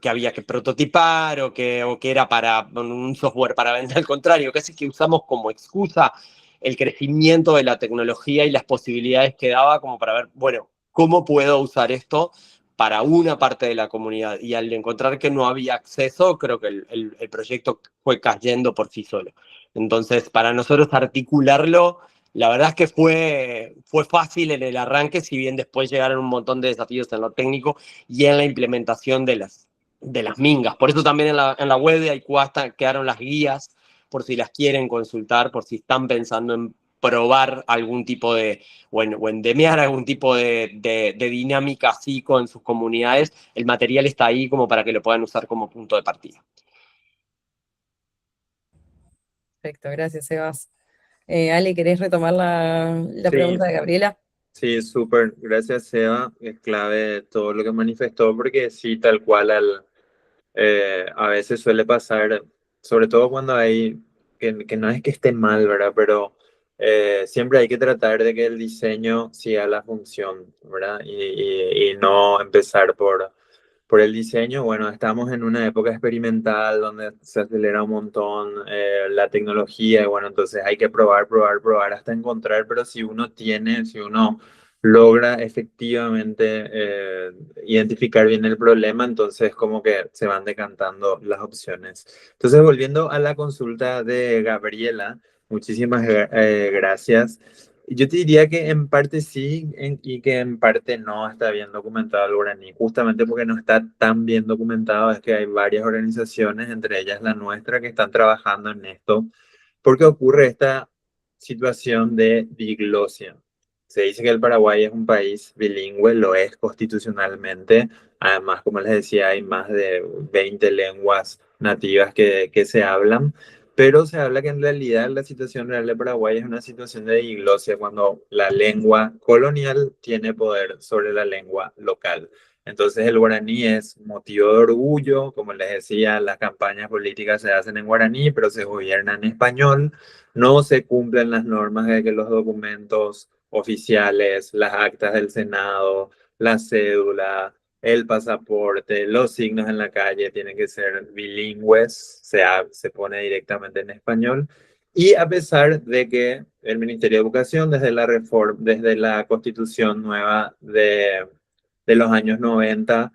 que había que prototipar o que era para un software para venta. Al contrario, casi que usamos como excusa el crecimiento de la tecnología y las posibilidades que daba como para ver, bueno, ¿cómo puedo usar esto para una parte de la comunidad? Y al encontrar que no había acceso, creo que el proyecto fue cayendo por sí solo. Entonces, para nosotros articularlo, la verdad es que fue fácil en el arranque, si bien después llegaron un montón de desafíos en lo técnico y en la implementación de las mingas. Por eso también en la web de Aicuasta quedaron las guías, por si las quieren consultar, por si están pensando en probar algún tipo de, o en demear algún tipo de dinámica así con sus comunidades. El material está ahí como para que lo puedan usar como punto de partida. Perfecto, gracias, Sebas. Ale, ¿querés retomar la Sí, pregunta de Gabriela? sí, súper. Gracias, Seba. Es clave todo lo que manifestó, porque sí, tal cual, a veces suele pasar, sobre todo cuando hay, que no es que esté mal, ¿verdad? Pero siempre hay que tratar de que el diseño siga la función, ¿verdad? Y no empezar por el diseño. Bueno, estamos en una época experimental donde se acelera un montón la tecnología y bueno, entonces hay que probar, probar, probar hasta encontrar, pero si uno logra efectivamente identificar bien el problema, entonces como que se van decantando las opciones. Entonces, volviendo a la consulta de Gabriela, muchísimas gracias. Yo te diría que en parte sí y que en parte no está bien documentado el guaraní. Justamente porque no está tan bien documentado es que hay varias organizaciones, entre ellas la nuestra, que están trabajando en esto, porque ocurre esta situación de diglosia. Se dice que el Paraguay es un país bilingüe, lo es constitucionalmente. Además, como les decía, hay más de 20 lenguas nativas que se hablan, pero se habla que en realidad la situación real de Paraguay es una situación de diglosia cuando la lengua colonial tiene poder sobre la lengua local. Entonces el guaraní es motivo de orgullo, como les decía, las campañas políticas se hacen en guaraní, pero se gobierna en español. No se cumplen las normas de que los documentos oficiales, las actas del Senado, la cédula, el pasaporte, los signos en la calle tienen que ser bilingües, se pone directamente en español. Y a pesar de que el Ministerio de Educación, desde la Constitución nueva de los años 90,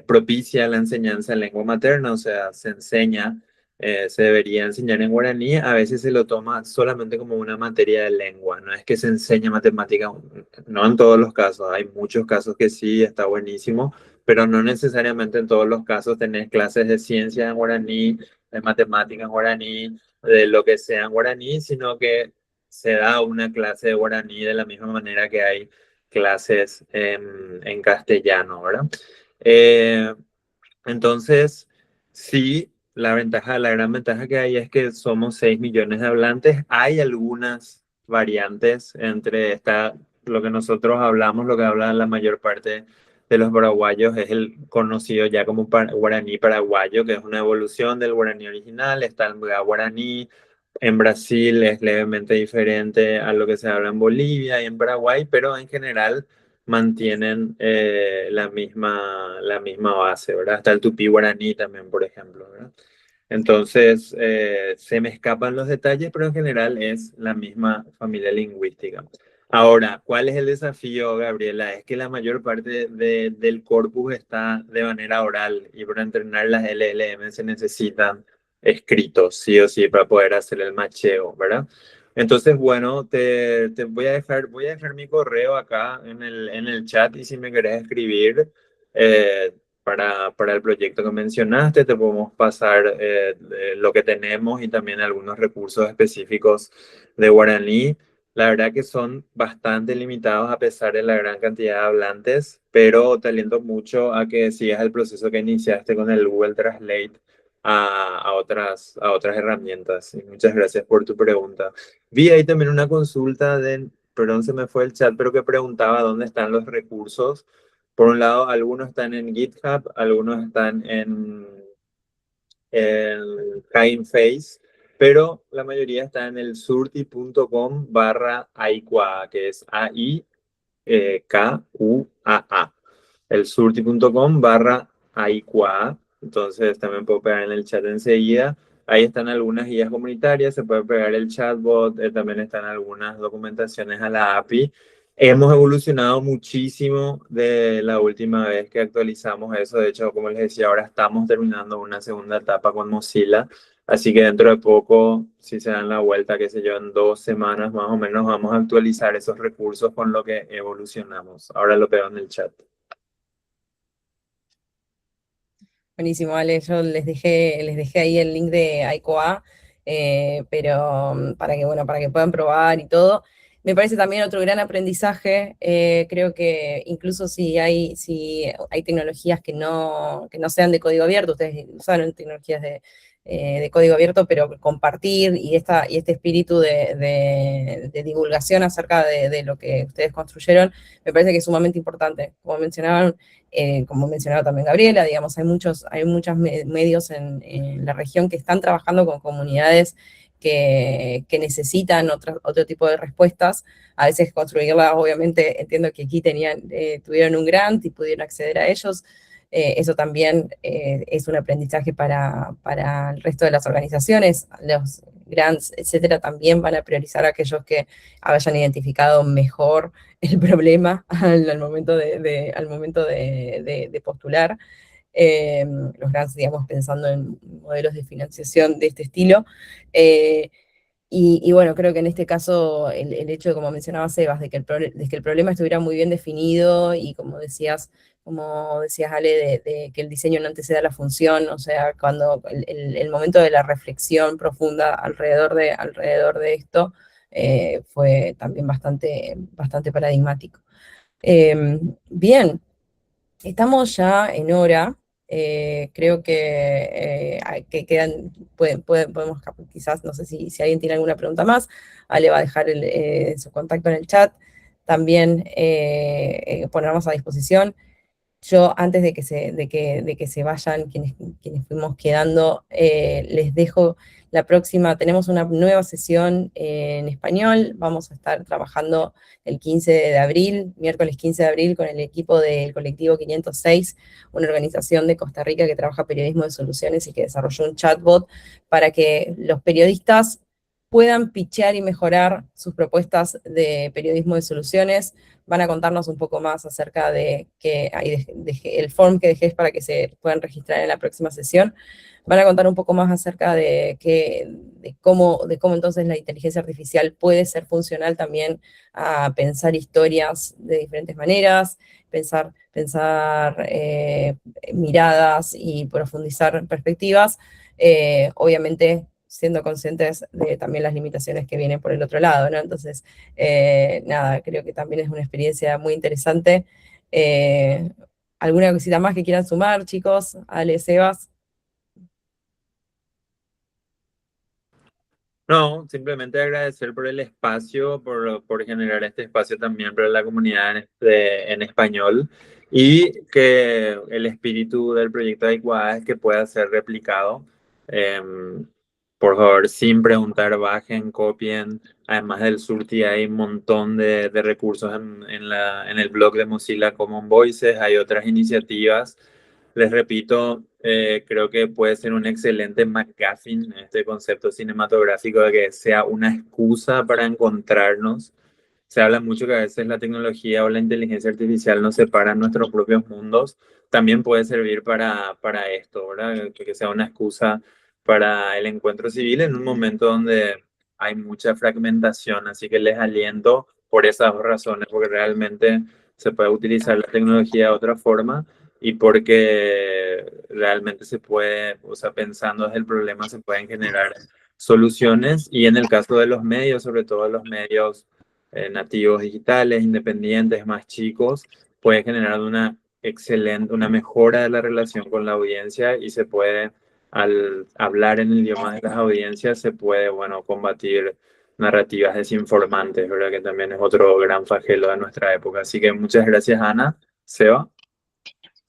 propicia la enseñanza en lengua materna, o sea, se debería enseñar en guaraní, a veces se lo toma solamente como una materia de lengua, no es que se enseñe matemática, no en todos los casos, hay muchos casos que sí, está buenísimo, pero no necesariamente en todos los casos tenés clases de ciencia en guaraní, de matemática en guaraní, de lo que sea en guaraní, sino que se da una clase de guaraní de la misma manera que hay clases en castellano, ¿verdad? Eh, entonces, sí, la gran ventaja que hay es que somos 6 millones de hablantes. Hay algunas variantes entre lo que nosotros hablamos, lo que habla la mayor parte de los paraguayos, es el conocido ya como guaraní paraguayo, que es una evolución del guaraní original. Está el guaraní. En Brasil es levemente diferente a lo que se habla en Bolivia y en Paraguay, pero en general mantienen la misma base, ¿verdad? Está el tupí guaraní también, por ejemplo, ¿verdad? Entonces, se me escapan los detalles, pero en general es la misma familia lingüística. Ahora, ¿cuál es el desafío, Gabriela? Es que la mayor parte del corpus está de manera oral y para entrenar las LLM se necesitan escritos, sí o sí, para poder hacer el macheo, ¿verdad? Entonces, bueno, te voy a dejar mi correo acá en el chat y si me querés escribir para el proyecto que mencionaste, te podemos pasar lo que tenemos y también algunos recursos específicos de guaraní. La verdad que son bastante limitados a pesar de la gran cantidad de hablantes, pero te aliento mucho a que sigas el proceso que iniciaste con el Google Translate a otras herramientas. Y muchas gracias por tu pregunta. Vi ahí también una consulta perdón, se me fue el chat, pero que preguntaba dónde están los recursos. Por un lado, algunos están en GitHub, algunos están en Hugging Face, pero la mayoría está en el surti.com/aikwaa, que es AIKUAA. El surti.com/aikwaa. AIQA, entonces también puedo pegar en el chat enseguida. Ahí están algunas guías comunitarias, se puede pegar el chatbot, también están algunas documentaciones a la API. Hemos evolucionado muchísimo de la última vez que actualizamos eso. De hecho, como les decía, ahora estamos terminando una segunda etapa con Mozilla. Así que dentro de poco, si se dan la vuelta, qué sé yo, en 2 semanas más o menos, vamos a actualizar esos recursos con lo que evolucionamos. Ahora lo pego en el chat. Buenísimo, Ale. Yo les dejé ahí el link de AICOA, pero para que puedan probar y todo. Me parece también otro gran aprendizaje. Creo que incluso si hay tecnologías que no sean de código abierto, ustedes usaron tecnologías de código abierto, pero compartir y este espíritu de divulgación acerca de lo que ustedes construyeron, me parece que es sumamente importante. Como mencionaba también Gabriela, digamos, hay muchos medios en la región que están trabajando con comunidades que necesitan otro tipo de respuestas. A veces construirlas, obviamente, entiendo que aquí tuvieron un grant y pudieron acceder a ellos. Eso también es un aprendizaje para el resto de las organizaciones. Los grants, etcétera, también van a priorizar a aquellos que hayan identificado mejor el problema al momento de postular. Los grants, digamos, pensando en modelos de financiación de este estilo. Y bueno, creo que en este caso el hecho de, como mencionaba Sebas, de que el problema estuviera muy bien definido y como decías Ale, de que el diseño no anteceda la función, o sea, cuando el momento de la reflexión profunda alrededor de esto fue también bastante paradigmático. Bien, estamos ya en hora. Creo que podemos quizás, no sé si alguien tiene alguna pregunta más, Ale va a dejar su contacto en el chat. También ponernos a disposición. Yo, antes de que se vayan quienes fuimos quedando, les dejo la próxima. Tenemos una nueva sesión en español. Vamos a estar trabajando el 15 de abril, miércoles 15 de abril, con el equipo del colectivo 506, una organización de Costa Rica que trabaja periodismo de soluciones y que desarrolló un chatbot para que los periodistas puedan pitchear y mejorar sus propuestas de periodismo de soluciones. Van a contarnos un poco más acerca de el form que dejé para que se puedan registrar en la próxima sesión. Van a contar un poco más acerca de cómo entonces la inteligencia artificial puede ser funcional también a pensar historias de diferentes maneras, pensar miradas y profundizar perspectivas, obviamente siendo conscientes de también las limitaciones que vienen por el otro lado, ¿no? Entonces, nada, creo que también es una experiencia muy interesante. ¿Alguna cosita más que quieran sumar, chicos? Ale, Sebas. No, simplemente agradecer por el espacio, por generar este espacio también para la comunidad en español y que el espíritu del proyecto Adecuada es que pueda ser replicado. Por favor, sin preguntar, bajen, copien. Además del Surti hay un montón de recursos en el blog de Mozilla Common Voices, hay otras iniciativas. Les repito, creo que puede ser un excelente MacGuffin este concepto cinematográfico de que sea una excusa para encontrarnos. Se habla mucho que a veces la tecnología o la inteligencia artificial nos separan nuestros propios mundos. También puede servir para esto, ¿verdad? Que sea una excusa para el encuentro civil en un momento donde hay mucha fragmentación. Así que les aliento por esas dos razones, porque realmente se puede utilizar la tecnología de otra forma y porque realmente se puede, o sea, pensando desde el problema, se pueden generar soluciones. Y en el caso de los medios, sobre todo los medios nativos digitales, independientes, más chicos, puede generar una mejora de la relación con la audiencia y se puede, al hablar en el idioma de las audiencias, se puede, bueno, combatir narrativas desinformantes, ¿verdad? Que también es otro gran flagelo de nuestra época. Así que muchas gracias, Ana. Seba.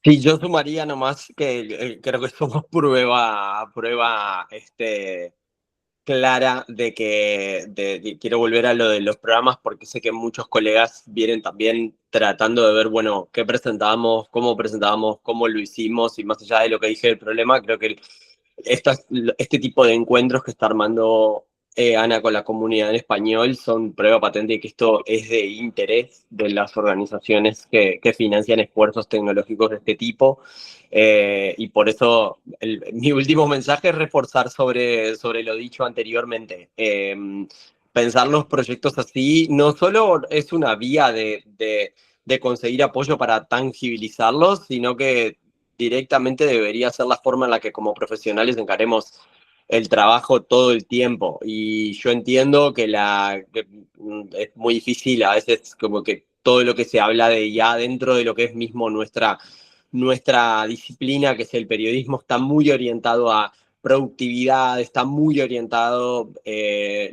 Sí, yo sumaría nomás que creo que somos prueba clara de que quiero volver a lo de los programas porque sé que muchos colegas vienen también tratando de ver, bueno, qué presentábamos, cómo lo hicimos, y más allá de lo que dije del problema, creo que este tipo de encuentros que está armando Ana con la comunidad en español son prueba patente de que esto es de interés de las organizaciones que financian esfuerzos tecnológicos de este tipo. Y por eso mi último mensaje es reforzar sobre lo dicho anteriormente. Pensar los proyectos así no solo es una vía de conseguir apoyo para tangibilizarlos, sino que directamente debería ser la forma en la que como profesionales encaremos el trabajo todo el tiempo. Y yo entiendo que es muy difícil a veces, como que todo lo que se habla de ya dentro de lo que es mismo nuestra disciplina, que es el periodismo, está muy orientado a productividad, está muy orientado,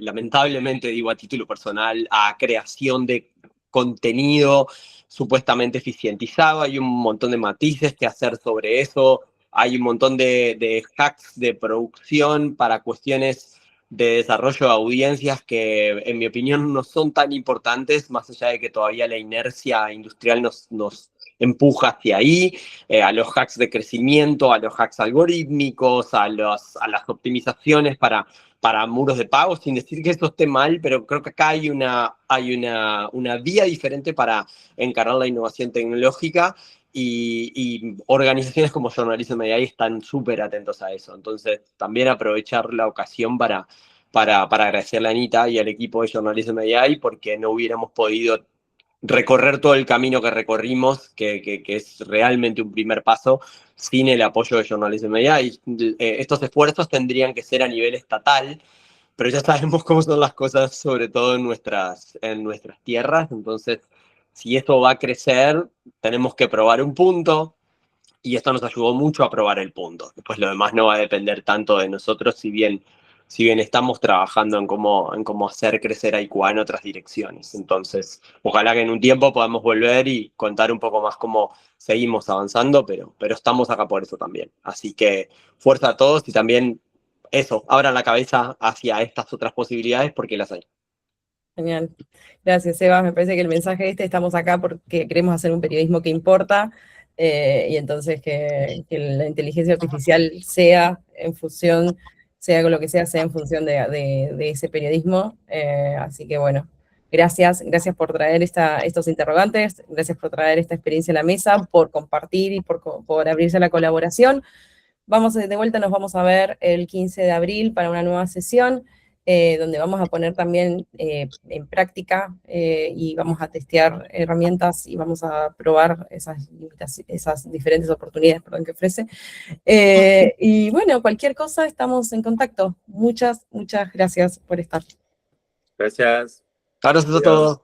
lamentablemente digo a título personal, a creación de contenido supuestamente eficientizado. Hay un montón de matices que hacer sobre eso, hay un montón de hacks de producción para cuestiones de desarrollo de audiencias que en mi opinión no son tan importantes, más allá de que todavía la inercia industrial nos empuja hacia ahí, a los hacks de crecimiento, a los hacks algorítmicos, a las optimizaciones para muros de pago, sin decir que eso esté mal, pero creo que acá hay una vía diferente para encarar la innovación tecnológica, y organizaciones como Journalism AI están súper atentos a eso. Entonces, también aprovechar la ocasión para agradecerle a Anita y al equipo de Journalism AI, porque no hubiéramos podido recorrer todo el camino que recorrimos, que es realmente un primer paso, sin el apoyo de Journalism AI. Estos esfuerzos tendrían que ser a nivel estatal, pero ya sabemos cómo son las cosas, sobre todo en nuestras tierras. Entonces, si esto va a crecer, tenemos que probar un punto, y esto nos ayudó mucho a probar el punto. Después lo demás no va a depender tanto de nosotros, si bien estamos trabajando en cómo hacer crecer a IQA en otras direcciones. Entonces, ojalá que en un tiempo podamos volver y contar un poco más cómo seguimos avanzando, pero estamos acá por eso también. Así que fuerza a todos, y también eso, abran la cabeza hacia estas otras posibilidades, porque las hay. Genial. Gracias, Eva. Me parece que el mensaje estamos acá porque queremos hacer un periodismo que importa, y entonces que la inteligencia artificial sea en función, sea con lo que sea en función de ese periodismo. Así que bueno, gracias por traer estos interrogantes, gracias por traer esta experiencia a la mesa, por compartir y por abrirse a la colaboración. De vuelta, nos vamos a ver el 15 de abril para una nueva sesión, donde vamos a poner también en práctica, y vamos a testear herramientas y vamos a probar esas diferentes oportunidades, perdón, que ofrece. Y bueno, cualquier cosa, estamos en contacto. Muchas gracias por estar. Gracias. Gracias a Adiós. todos.